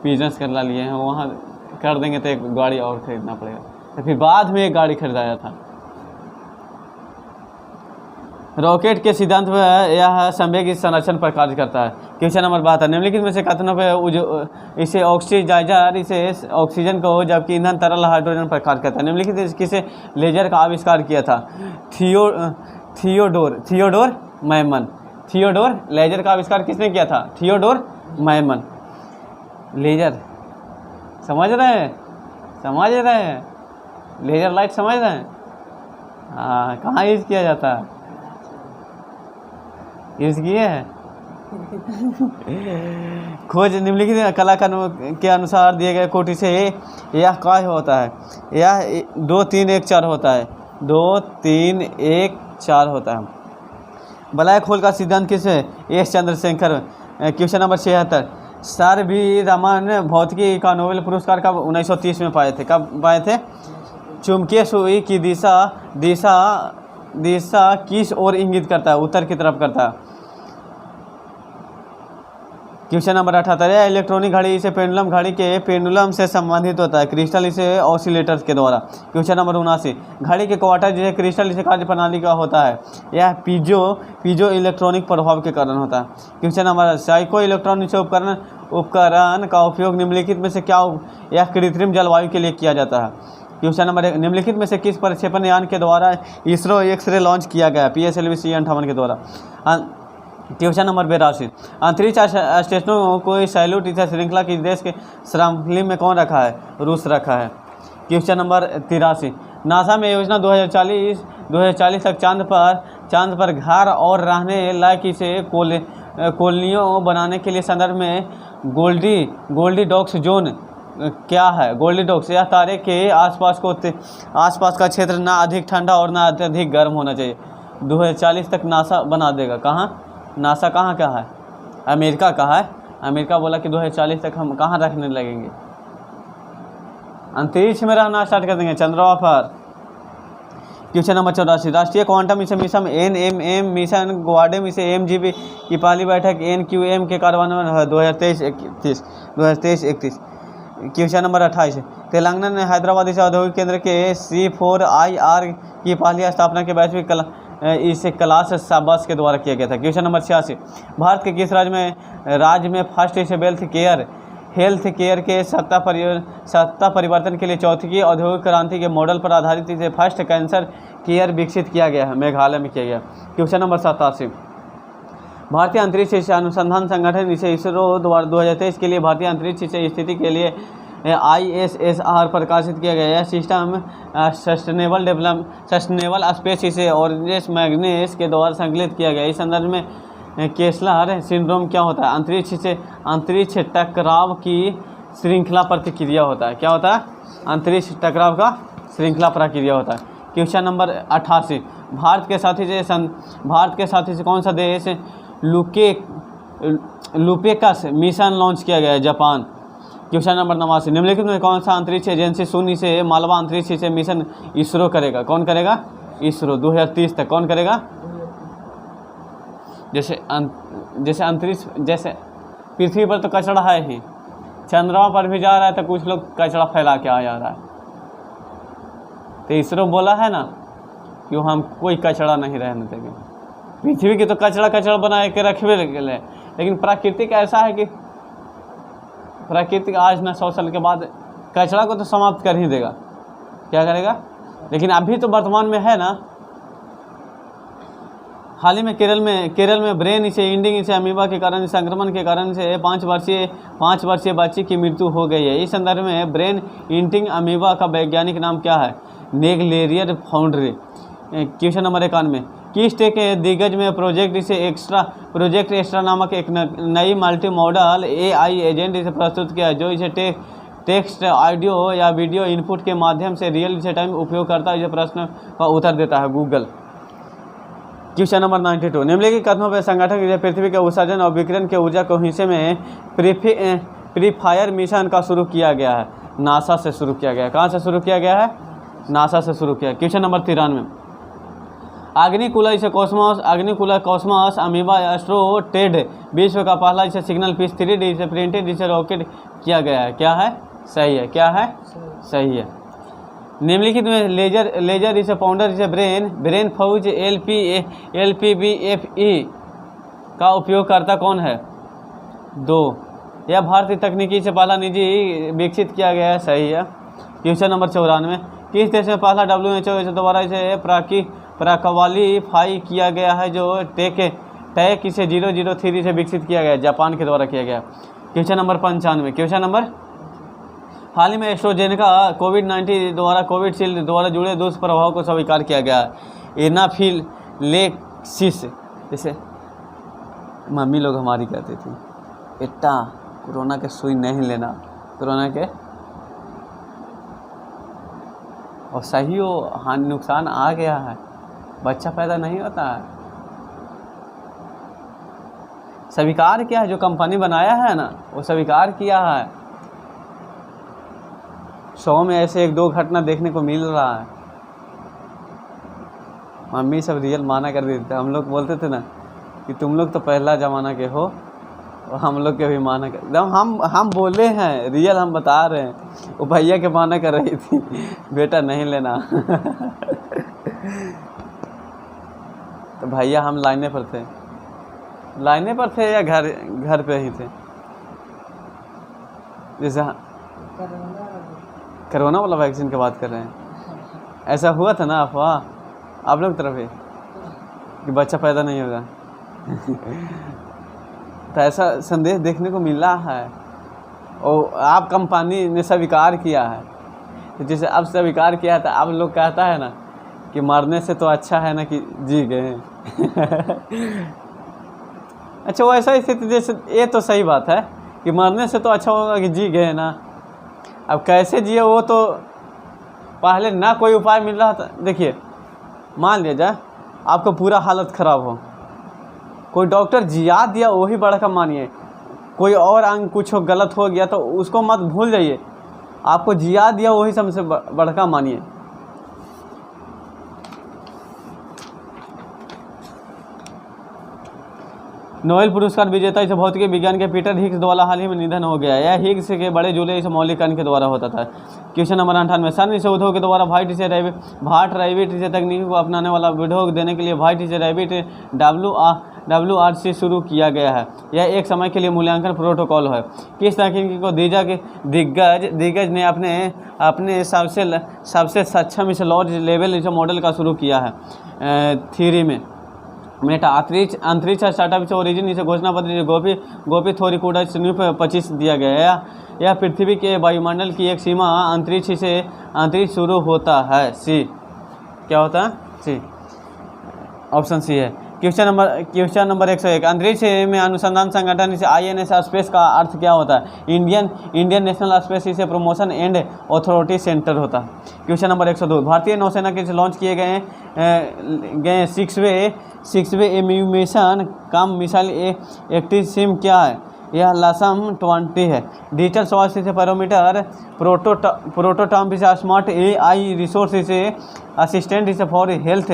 बिजनेस कर ला लिए हैं, वहाँ कर देंगे तो एक गाड़ी और खरीदना पड़ेगा। तो फिर बाद में एक गाड़ी खरीदाया था। रॉकेट के सिद्धांत में यह संवेग संरक्षण पर कार्य करता है। क्वेश्चन नंबर 72, निम्नलिखित में से कथनों पर इसे ऑक्सीडाइजर इसे ऑक्सीजन को, जबकि ईंधन तरल हाइड्रोजन पर कार्य करता है। निम्नलिखित किसे लेजर का आविष्कार किया था? थियोडोर मैमन। थियोडोर लेजर का आविष्कार किसने किया था? थियोडोर मैमन। लेजर समझ रहे हैं? लेजर लाइट समझ रहे हैं? हाँ, कहाँ यूज किया जाता है? यूज किए हैं? खोज निम्नलिखित कलाकार के अनुसार दिए गए कोटि से यह काय होता है? यह 2 3 1 4 होता है। 2 3 1 4 होता है। ब्लैक होल का सिद्धांत किस है? S Chandrasekhar question number 76, sir V Raman भौतिकी का नोबेल पुरस्कार कब 1930 में पाए थे? कब पाए थे? चुंबकीय सुई की दिशा दिशा दिशा किस ओर इंगित करता है? उत्तर की तरफ करता है। क्वेश्चन नंबर 78, इलेक्ट्रॉनिक घड़ी इसे पेंडुलम घड़ी के पेंडुलम से संबंधित होता है, क्रिस्टल इसे ऑसिलेटर्स के द्वारा। क्वेश्चन नंबर 79, घड़ी के क्वार्टर जिसे क्रिस्टल इसे कार्य प्रणाली का होता है, यह पीजो इलेक्ट्रॉनिक प्रभाव के कारण होता है। क्वेश्चन नंबर 80, साइको इलेक्ट्रॉनिक उपकरण का उपयोग निम्नलिखित में से क्या यह कृत्रिम जलवायु के लिए किया जाता है? क्वेश्चन नंबर 1, निम्नलिखित में से किस प्रक्षेपण यान के द्वारा इसरो एक्सरे लॉन्च किया गया? PSLV C-58 के द्वारा। क्वेश्चन नंबर 82, अंतरिक्ष स्टेशनों को सैल्यूट इस श्रृंखला की देश के श्रृंखला में कौन रखा है? रूस रखा है। क्वेश्चन नंबर 83, नासा में योजना 2040 तक चांद पर घर और रहने लायक इसे कॉलोनियों बनाने के लिए संदर्भ में गोल्डीडॉक्स जोन क्या है? गोल्डीडॉक्स, यह तारे के आसपास का क्षेत्र ना अधिक ठंडा और ना अत्यधिक गर्म होना चाहिए। 2040 तक नासा बना देगा। कहाँ? नासा कहाँ का है? अमेरिका का है। अमेरिका बोला कि 2040 तक हम कहाँ रखने लगेंगे? अंतरिक्ष में रहना स्टार्ट कर देंगे, चंद्रमा पर। क्वेश्चन नंबर 84, राष्ट्रीय क्वांटम मिशन NMM मिशन ग्वाडेम इसे MGB की पहली बैठक NQM के कार्यान्वयन 2023-31। क्वेश्चन नंबर 28, तेलंगाना ने हैदराबाद इसे औद्योगिक केंद्र के C4IR की पहली स्थापना के वैश्विक इसे क्लास बस के द्वारा किया गया था। क्वेश्चन नंबर 86, भारत के किस राज्य में फर्स्ट इसे हेल्थ केयर के सत्ता परिवर्तन के लिए चौथी औद्योगिक क्रांति के मॉडल पर आधारित इसे फर्स्ट कैंसर केयर विकसित किया गया है? मेघालय में किया गया। क्वेश्चन नंबर 87, भारतीय अंतरिक्ष अनुसंधान संगठन इसे इसरो द्वारा 2023 के लिए भारतीय अंतरिक्ष स्थिति के लिए ISSR प्रकाशित किया गया। यह सिस्टम सस्टेनेबल स्पेस इसे ऑरेंज मैग्नेस के द्वारा संकलित किया गया। इस संदर्भ में केस्लर सिंड्रोम क्या होता है? अंतरिक्ष टकराव की श्रृंखला प्रतिक्रिया होता है। क्या होता है? अंतरिक्ष टकराव का श्रृंखला प्रतिक्रिया होता है। क्वेश्चन नंबर 88, भारत के साथी से कौन सा देश लुपेकस मिशन लॉन्च किया गया है? जापान। क्वेश्चन नंबर 89, निम्नलिखित में कौन सा अंतरिक्ष एजेंसी शून्य से मालवा अंतरिक्ष से मिशन इसरो करेगा? कौन करेगा? इसरो 2030 तक। कौन करेगा? जैसे अंतरिक्ष, जैसे पृथ्वी पर तो कचरा है ही, चंद्रमा पर भी जा रहा है तो कुछ लोग कचरा फैला के आ जा रहा है। तो इसरो बोला है ना कि हम कोई कचरा नहीं रहने देंगे। पृथ्वी की तो कचरा बना के रखवे ले, लेकिन प्राकृतिक ऐसा है कि प्राकृतिक आज ना 100 साल के बाद कचरा को तो समाप्त कर ही देगा। क्या करेगा? लेकिन अभी तो वर्तमान में है ना। हाल ही में केरल में ब्रेन इसे इंडिंग इसे अमीबा के कारण संक्रमण के कारण से 5 वर्षीय बच्ची की मृत्यु हो गई है। इस संदर्भ में ब्रेन इंटिंग अमीबा का वैज्ञानिक नाम क्या है? नेग्लेरियर फाउंड्री। क्वेश्चन नंबर 91, किस टेक के दिग्गज में प्रोजेक्ट एक्स्ट्रा नामक एक नई मल्टी मॉडल AI एजेंट इसे प्रस्तुत किया है, जो इसे टेक्स्ट ऑडियो या वीडियो इनपुट के माध्यम से रियल टाइम उपयोग करता है। इसे प्रश्न का उत्तर देता है गूगल। क्वेश्चन नंबर 92, निम्नलिखित कथनों पर संगठन इसे पृथ्वी के उत्सर्जन और विकिरण के ऊर्जा को हिस्से में प्रीफायर मिशन का शुरू किया गया है? नासा से शुरू किया गया है। कहाँ से शुरू किया गया है? नासा से शुरू किया। क्वेश्चन नंबर 93, अग्निकुला कॉस्मोस अमीबा एस्ट्रोटेड विश्व का पहला इसे सिग्नल पीस 3D इसे प्रिंटेड इसे रॉकेट किया गया है। क्या है? सही है। क्या है? सही है। निम्नलिखित में लेजर इसे पाउंडर इसे ब्रेन फौज LPBFE का उपयोगकर्ता कौन है? 2। यह भारतीय तकनीकी से पहला निजी विकसित किया गया है। सही है। क्वेश्चन नंबर 94, किस देश में पहला WHO द्वारा इसे क्वालीफाई किया गया है, जो टैक इसे 003 से विकसित किया गया है? जापान के द्वारा किया गया। क्वेश्चन नंबर 95, क्वेश्चन नंबर, हाल ही में एस्ट्राजेनेका कोविड-19 द्वारा कोविशील्ड द्वारा जुड़े दुष्प्रभाव को स्वीकार किया गया है। एनाफिलैक्सिस, जैसे मम्मी लोग हमारी कहती थी, बेटा कोरोना के सुई नहीं लेना, कोरोना के, और सही हो हानि नुकसान आ गया है, बच्चा पैदा नहीं होता है। स्वीकार किया है, जो कंपनी बनाया है ना वो स्वीकार किया है। 100 में ऐसे 1-2 घटना देखने को मिल रहा है। मम्मी सब रियल माना कर देते थे, हम लोग बोलते थे ना कि तुम लोग तो पहला ज़माना के हो और हम लोग के भी माना कर, एकदम हम बोले हैं, रियल हम बता रहे हैं। वो भैया के माना कर रही थी बेटा नहीं लेना तो भैया हम लाइने पर थे या घर पे ही थे? जैसे कोरोना वाला वैक्सीन की बात कर रहे हैं, ऐसा हुआ था ना अफवाह आप लोग तरफ ही कि बच्चा पैदा नहीं होगा तो ऐसा संदेश देखने को मिला है और आप कंपनी ने स्वीकार किया है। तो जैसे अब स्वीकार किया है तो आप लोग कहता है ना कि मरने से तो अच्छा है ना कि जी गए अच्छा वैसा स्थिति जैसे ये तो सही बात है कि मरने से तो अच्छा होगा कि जी गए ना। अब कैसे जिए वो तो पहले ना कोई उपाय मिल रहा था। देखिए मान लिया जाए आपका पूरा हालत ख़राब हो, कोई डॉक्टर जिया दिया वही बड़ा मानिए, कोई और अंग कुछ गलत हो गया तो उसको मत भूल जाइए, आपको जिया दिया वही सबसे बड़का मानिए। नोबेल पुरस्कार विजेता इस भौतिकी विज्ञान के पीटर हिग्स द्वारा हाल ही में निधन हो गया। यह हिग्स के बड़े जूले इस मौलिक कण के द्वारा होता था। क्वेश्चन नंबर 98, सन इसे उद्योग के द्वारा भाइट से तकनीकी को अपनाने वाला वीडियो देने के लिए भाइट से रैबिट WRC शुरू किया गया है। यह एक समय के लिए मूल्यांकन प्रोटोकॉल है। किस तकनीकी को दीजा के दिग्गज ने अपने सबसे सक्षम इस लॉर्ज लेवल इस मॉडल का शुरू किया है थ्योरी में मेटा अंतरिक्ष स्टार्टअप से ओरिजिन इसे घोषणा पत्र गोपी थोरीकुडा 25 दिया गया है। यह पृथ्वी के वायुमंडल की एक सीमा अंतरिक्ष शुरू होता है। सी क्या होता है? सी ऑप्शन सी है। क्वेश्चन नंबर 101, अंतरिक्ष में अनुसंधान संगठन इसे INS स्पेस का अर्थ क्या होता है? इंडियन नेशनल स्पेस इसे प्रमोशन एंड अथॉरिटी सेंटर होता है। क्वेश्चन नंबर 102, भारतीय नौसेना के लॉन्च किए गए 6वें एम्यूमेशन कम मिसाइल एक्टिव सिम क्या है? यह लसम 20 है। डिजिटल स्वास्थ्य से पैरोमीटर प्रोटोटाम से स्मार्ट AI रिसोर्स इसे असिस्टेंट इसे फॉर हेल्थ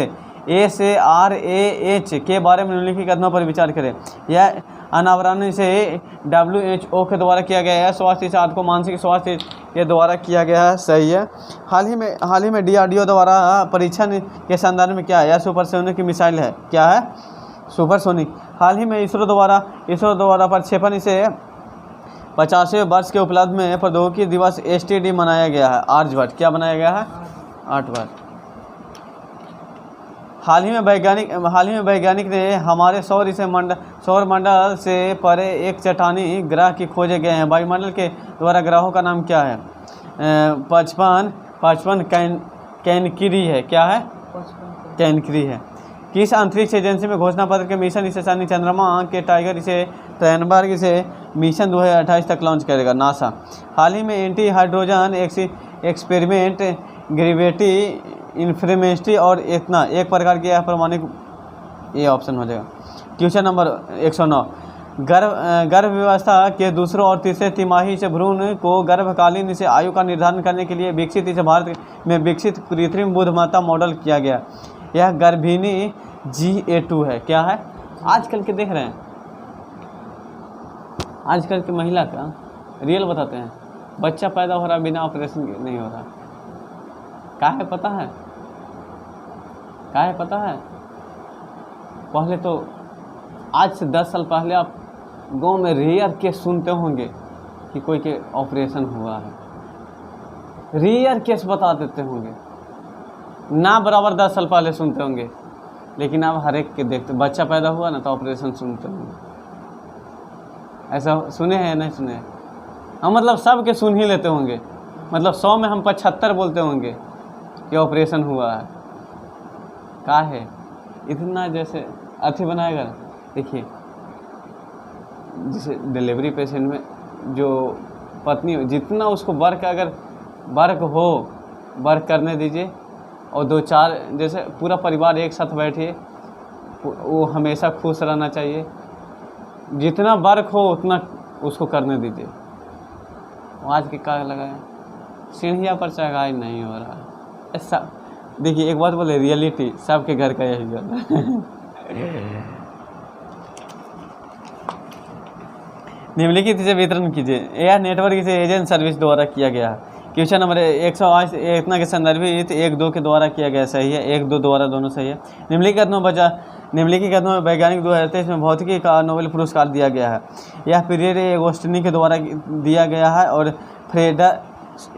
SARAH के बारे में निम्नलिखित कदमों पर विचार करें। यह अनावरण से WHO के द्वारा किया गया है। स्वास्थ्य से को मानसिक स्वास्थ्य के द्वारा किया गया है। सही है। हाल ही में DRDO द्वारा परीक्षण के संदर्भ में क्या है? यह सुपरसोनिक की मिसाइल है। क्या है? सुपरसोनिक। हाल ही में इसरो द्वारा प्रक्षेपण से 50वें वर्ष के उपलक्ष्य में प्रौद्योगिकी दिवस STD मनाया गया है। आर्यभट्ट क्या बनाया गया है? आर्यभट्ट। हाल ही में वैज्ञानिक ने हमारे सौर मंडल से परे एक चट्टानी ग्रह की खोजे गए हैं। वायुमंडल के द्वारा ग्रहों का नाम क्या है? 55 कैनकरी है। क्या है? कैनकरी है। किस अंतरिक्ष एजेंसी में घोषणा पत्र के मिशन इसे शनि चंद्रमा के टाइगर इसे ट्रैनबर्ग इसे मिशन 2028 तक लॉन्च करेगा? नासा। हाल ही में एंटी हाइड्रोजन एक्सपेरिमेंट ग्रेविटी इन्फ्रेमेस्ट्री और इतना एक प्रकार की प्रमाणिक, ये ऑप्शन हो जाएगा। क्वेश्चन नंबर 109, गर्भ व्यवस्था के दूसरे और तीसरे तिमाही से भ्रूण को गर्भकालीन से आयु का निर्धारण करने के लिए विकसित इसे भारत में विकसित कृत्रिम बुद्धिमत्ता मॉडल किया गया। यह गर्भिणी GA2 है। क्या है? आजकल के देख रहे हैं, आजकल की महिला का रियल बताते हैं, बच्चा पैदा हो रहा बिना ऑपरेशन के नहीं हो रहा। क्या है पता है? क्या है पता है? पहले तो आज से 10 साल पहले आप गांव में रेयर केस सुनते होंगे कि कोई के ऑपरेशन हुआ है, रेयर केस बता देते होंगे ना, बराबर 10 साल पहले सुनते होंगे। लेकिन अब हर एक के देखते, बच्चा पैदा हुआ ना तो ऑपरेशन सुनते होंगे। ऐसा सुने हैं या नहीं सुने? हम मतलब सब के सुन ही लेते होंगे, मतलब 100 में हम 75 बोलते होंगे कि ऑपरेशन हुआ है। क्या है इतना जैसे अथी बनाएगा। देखिए जैसे डिलीवरी पेशेंट में जो पत्नी जितना उसको वर्क अगर वर्क करने दीजिए और 2-4 जैसे पूरा परिवार एक साथ बैठिए, वो हमेशा खुश रहना चाहिए। जितना वर्क हो उतना उसको करने दीजिए। आज के क्या लगा है, सीढ़िया पर चढ़ाई नहीं हो रहा है। सब देखिए, एक बात बोले, रियलिटी सबके घर का यही होता है। निम्नलिखित से वितरण कीजिए। यह नेटवर्क से एजेंट सर्विस द्वारा किया गया है। क्वेश्चन नंबर 108 इतना के संदर्भित 1-2 के द्वारा किया गया सही है, 1-2 द्वारा दोनों सही है। निम्नलिखित में वैज्ञानिक 2023 में भौतिकी का नोबेल पुरस्कार दिया गया है। यह पीरियड एगोस्टिनी के द्वारा दिया गया है और फ्रेडा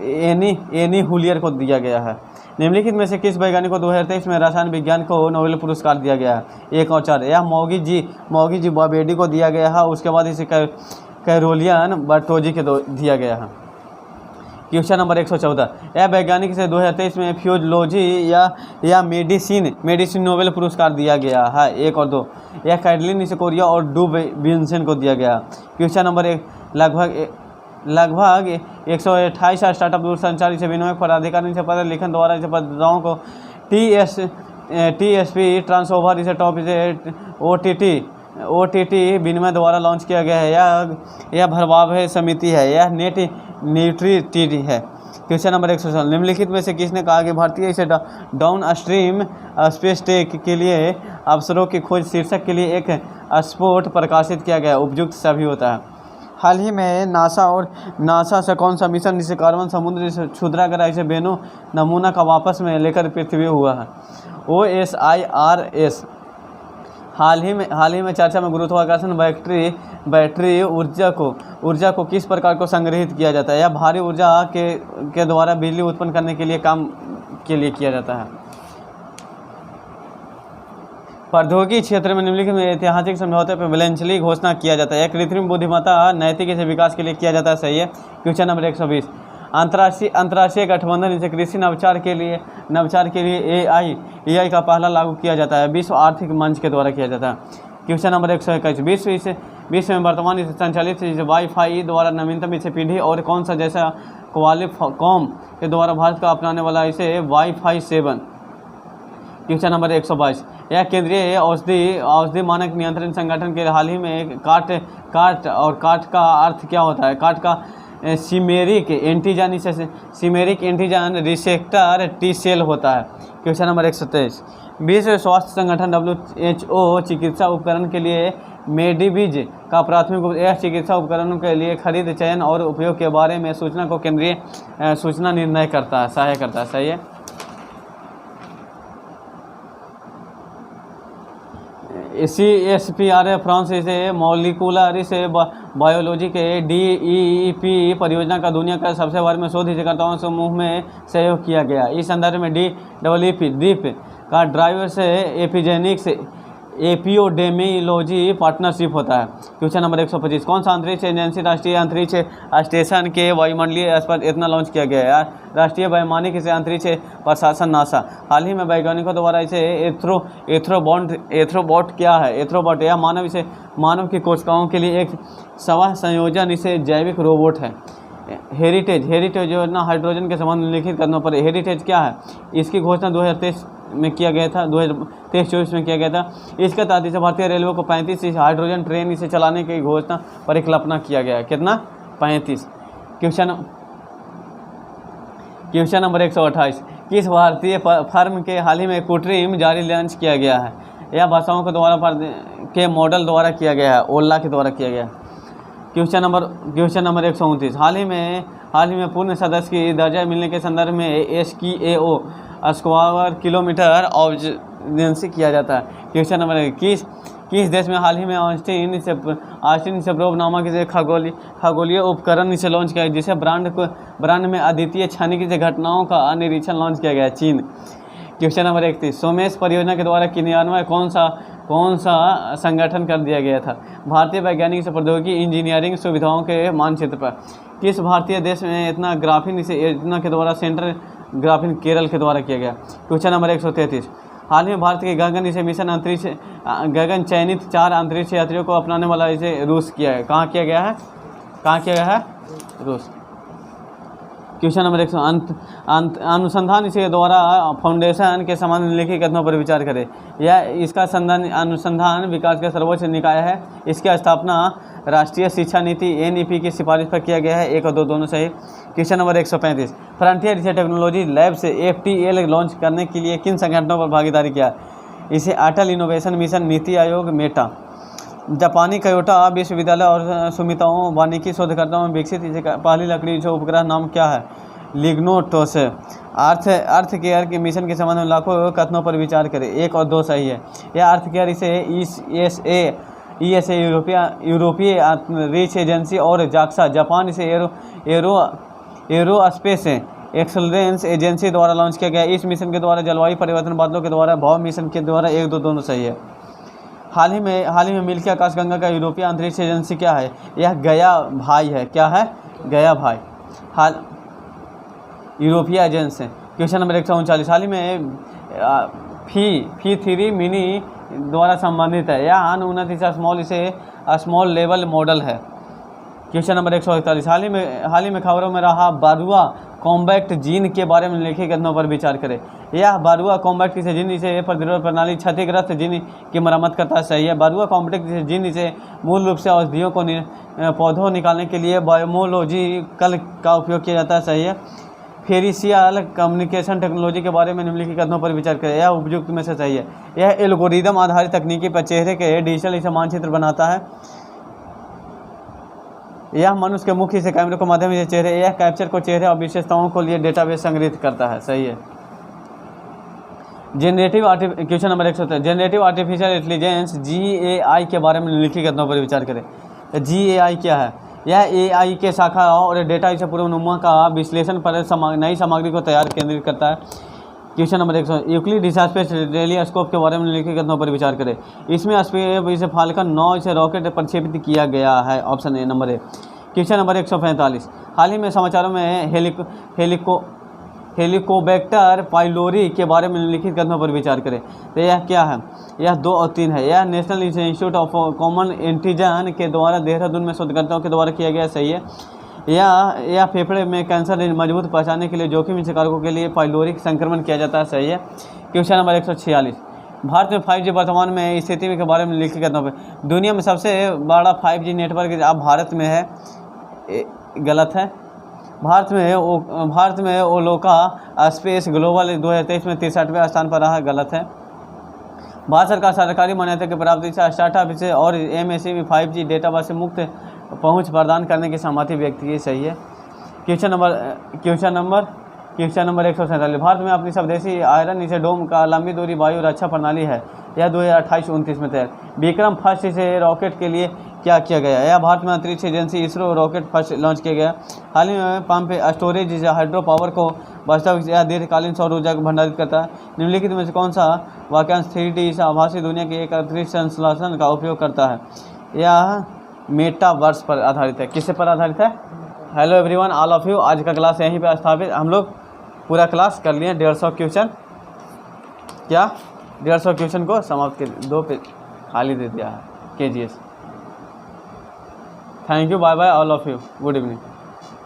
एनी हुलियर को दिया गया है। निम्नलिखित में से किस वैज्ञानिक को 2023 में रसायन विज्ञान को नोबेल पुरस्कार दिया गया है? 1 और 4। यह मौगी जी बाबेडी को दिया गया है। उसके बाद इसे कैरोलियन बर्टोजी के दिया गया है। क्वेश्चन नंबर 114, यह वैज्ञानिक से 2023 में फ्यूजोलॉजी या मेडिसिन नोबेल पुरस्कार दिया गया है। 1 और 2। यह कैटलिन निकोरिया और डू विंसेंट को दिया गया। क्वेश्चन नंबर 1, लगभग 128 स्टार्टअप दूरसंचार से विनिमय पदाधिकारी से पत्र लिखन द्वारा इसे पदाओं को TSP ट्रांसओवर इसे टॉप इसे OTT विनिमय द्वारा लॉन्च किया गया है। यह भरभाव है समिति है, यह नेट न्यूट्रिटी है। क्वेश्चन नंबर 116, निम्नलिखित में से किसने कहा कि भारतीय इसे डाउन स्ट्रीम स्पेस टेक के लिए अवसरों की खोज शीर्षक के लिए एक स्पोर्ट प्रकाशित किया गया? उपयुक्त सभी होता है। हाल ही में नासा से कौन सा मिशन जिसे कार्बन समुद्र से क्षुद्राग्रह से बेनो नमूना का वापस में लेकर पृथ्वी हुआ है? OSIRS। हाल ही में चर्चा में गुरुत्वाकर्षण बैटरी ऊर्जा को किस प्रकार को संग्रहित किया जाता है? यह भारी ऊर्जा के द्वारा बिजली उत्पन्न करने के लिए काम के लिए किया जाता है। प्रौद्योगिकी क्षेत्र में निम्नलिखित में ऐतिहासिक समझौते पर विलंचली घोषणा किया जाता है। यह कृत्रिम बुद्धिमत्ता नैतिक से विकास के लिए किया जाता है। सही है। क्वेश्चन नंबर 120, अंतर्राष्ट्रीय गठबंधन इसे कृषि नवाचार के लिए AI का पहला लागू किया जाता है। विश्व आर्थिक मंच के द्वारा किया जाता है। क्वेश्चन नंबर 121, विश्व में वर्तमान इसे संचालित वाईफाई द्वारा नवीनतम इसे पीढ़ी और कौन सा जैसा क्वालिकॉम के द्वारा भारत का अपनाने वाला इसे वाईफाई 7। क्वेश्चन नंबर 122, यह केंद्रीय औषधि मानक नियंत्रण संगठन के हाल ही में काट का अर्थ क्या होता है? काट का chimeric antigen receptor T cell होता है। क्वेश्चन नंबर 123, विश्व स्वास्थ्य संगठन WHO चिकित्सा उपकरण के लिए मेडिविज का प्राथमिक यह चिकित्सा उपकरणों के लिए खरीद, चयन और उपयोग के बारे में सूचना को केंद्रीय सूचना निर्णय करता है, सहायता करता है। सही है। CSPR फ्रांस से मॉलिकुलर से बायोलॉजी के DEEP परियोजना का दुनिया का सबसे बड़े में शोधकर्ताओं समूह में सहयोग किया गया। इस संदर्भ में DEEP का ड्राइवर से एपिजेनिक्स एपियोडेमियोलॉजी पार्टनरशिप होता है। क्वेश्चन नंबर 125, कौन सा अंतरिक्ष एजेंसी राष्ट्रीय अंतरिक्ष स्टेशन के वायुमंडलीय स्तर इतना लॉन्च किया गया है? राष्ट्रीय वैमानिक इसे अंतरिक्ष प्रशासन नासा। हाल ही में वैज्ञानिकों द्वारा इसे एथ्रोबॉट क्या है? एथ्रोबॉट यह मानव की कोशिकाओं के लिए एक स्व संयोजन इसे जैविक रोबोट है। हेरिटेज योजना हाइड्रोजन के संबंध में लिखित कदमों पर। हेरिटेज क्या है? इसकी घोषणा 2023 में किया गया था, 2023-24 में किया गया था। इसके तहत इसे भारतीय रेलवे को 35 हाइड्रोजन ट्रेन इसे चलाने की घोषणा परिकल्पना किया गया है। कितना? 35। क्वेश्चन नंबर 128, किस भारतीय फर्म के हाल ही में कृत्रिम जारी लॉन्च किया गया है? यह भाषाओं के द्वारा के मॉडल द्वारा किया गया है, ओला के द्वारा किया गया है। क्वेश्चन नंबर 129, हाल ही में पूर्ण सदस्य की दर्जा मिलने के संदर्भ में SKAO स्क्वायर किलोमीटर ऑब्जर्वेंसी किया जाता है। क्वेश्चन नंबर 21, किस देश में हाल ही में ऑस्टिन सेप्रोव नामक इसे खगोलीय उपकरण इसे लॉन्च किया, जिसे ब्रांड में अद्वितीय क्षणिक घटनाओं का निरीक्षण लॉन्च किया गया? चीन। क्वेश्चन नंबर 31, सोमेश परियोजना के द्वारा क्रियान्वयन कौन सा संगठन कर दिया गया था? भारतीय वैज्ञानिक से प्रौद्योगिकी इंजीनियरिंग सुविधाओं के मानचित्र पर। किस भारतीय देश में इतना ग्राफीन इसे योजना के द्वारा सेंट्रल ग्राफीन केरल के द्वारा किया गया? क्वेश्चन नंबर 133, हाल ही में भारत के गगन इसे मिशन अंतरिक्ष गगन चयनित 4 अंतरिक्ष यात्रियों को अपनाने वाला इसे रूस किया है। कहाँ किया गया है? रूस। क्वेश्चन नंबर 100 अनुसंधान इसके द्वारा फाउंडेशन के समान निम्नलिखित कथनों पर विचार करें। यह इसका अनुसंधान विकास का सर्वोच्च निकाय है। इसकी स्थापना राष्ट्रीय शिक्षा नीति NEP की सिफारिश पर किया गया है। 1 और 2 दोनों सही। Question number 135 frontier research technology lab से FTL लॉन्च करने के लिए किन संगठनों पर भागीदारी किया? इसे अटल innovation mission, NITI Aayog, Meta. जापानी क्योटो विश्वविद्यालय और सुमितोमो वानिकी शोधकर्ताओं में विकसित इसे पहली लकड़ी जो उपग्रह नाम क्या है? लिग्नोटोस। अर्थ केयर के मिशन के संबंध में लाखों कथनों पर विचार करें। 1 और 2 सही है। यह अर्थ केयर इसे ESA यूरोपीय अंतरिक्ष एजेंसी और जाक्सा जापान इसे एरोस्पेस एक्सलेंस एजेंसी द्वारा लॉन्च किया गया। इस मिशन के द्वारा जलवायु परिवर्तन, बादलों के द्वारा, भाव मिशन के द्वारा। 1, 2 दोनों सही है। हाल ही में मिल्की आकाशगंगा का यूरोपीय अंतरिक्ष एजेंसी क्या है? यह गया भाई है। क्या है? गया भाई यूरोपीय एजेंसी। क्वेश्चन नंबर 139 हाल ही में फी 3 मिनी द्वारा संबंधित है। यह उन्नत स्मॉल लेवल मॉडल है। क्वेश्चन नंबर 141 हाल ही में खबरों में रहा बारुआ कॉम्बैक्ट जीन के बारे में लिखे कथनों पर विचार करें। यह बारुआ कॉम्बैक्ट जीन इसे प्रतिरोध प्रणाली क्षतिग्रस्त जीन की मरम्मत करता है। सही है। बारुआ कॉम्बैक्ट जीन इसे मूल रूप से औषधियों को पौधों निकालने के लिए बायोमोलॉजिकल का उपयोग किया जाता है। सही है। फेरिशियल कम्युनिकेशन टेक्नोलॉजी के बारे में निम्नलिखित कथनों पर विचार करें। यह उपयुक्त में से सही है। यह एल्गोरिदम आधारित तकनीकी पर चेहरे के डिजिटल मानचित्र बनाता है। यह मनुष्य के मुख्य से कैमरे के माध्यम से चेहरे यह कैप्चर को चेहरे और विशेषताओं को लिए डेटाबेस संग्रहित करता है। सही है। Question number 113 generative artificial intelligence GAI के बारे में निम्नलिखित कथनों पर विचार करें। GAI क्या है? यह AI के शाखा और डेटा से पूर्वानुमान का विश्लेषण पर नई सामग्री को तैयार केंद्रित करता है। Question number 100 Euclid space telescope के बारे में निम्नलिखित कथनों पर विचार करें। इसमें इसे फाल्कन 9 से रॉकेट प्रक्षेपित किया गया है। Option A number 1। Question number 145 हाल ही में समाचारों में हेलिकोबैक्टर पाइलोरी के बारे में निम्नलिखित कथनों पर विचार करें। तो यह क्या है? यह 2 और 3 है। यह national institute of common antigen के द्वारा देहरादून में शोधकर्ताओं के द्वारा किया गया। सही है। यह फेफड़े में कैंसर मजबूत पहचानने के लिए जोखिम कारकों के लिए पाइलोरी संक्रमण किया जाता है। सही है। क्वेश्चन नंबर 146 भारत में 5G वर्तमान में स्थिति के बारे में लिखे कथनों पर। दुनिया में सबसे बड़ा 5G नेटवर्क अब भारत में है। गलत है। भारत में ओलोका स्पेस ग्लोबल 2023 में 63वें स्थान पर रहा। गलत है। भारत सरकार सरकारी मान्यता के प्राप्ति से स्टार्टअप से और MSME 5G डेटाबेस से मुक्त पहुंच प्रदान करने की सहमति व्यक्त की। सही है। क्वेश्चन नंबर 147 भारत में अपनी स्वदेशी आयरन इसे डोम का लंबी दूरी वायु रक्षा प्रणाली है। यह 2028-29 में तैयार। विक्रम फर्स्ट से रॉकेट के लिए क्या किया गया? यह भारत में अंतरिक्ष agency ISRO rocket first launch किया गया। हाल ही में पंप स्टोरेज जिसे हाइड्रो पावर को वास्तविक या दीर्घकालीन सौर ऊर्जा को भंडारित करता है। निम्नलिखित में से कौन सा वाक्यांश 3D इस आभासी दुनिया के एक अंतरिक्ष संश्लेषण का उपयोग करता है? यह मेटावर्स पर आधारित है। किससे पर आधारित है? Hello everyone, all of you. आज का क्लास यहीं पे स्थापित। हम लोग पूरा क्लास कर लिए। 150 क्वेश्चन 150 क्वेश्चन को समाप्त कर 2 पे खाली दे दिया है KGS। Thank you, bye bye all of you, good evening.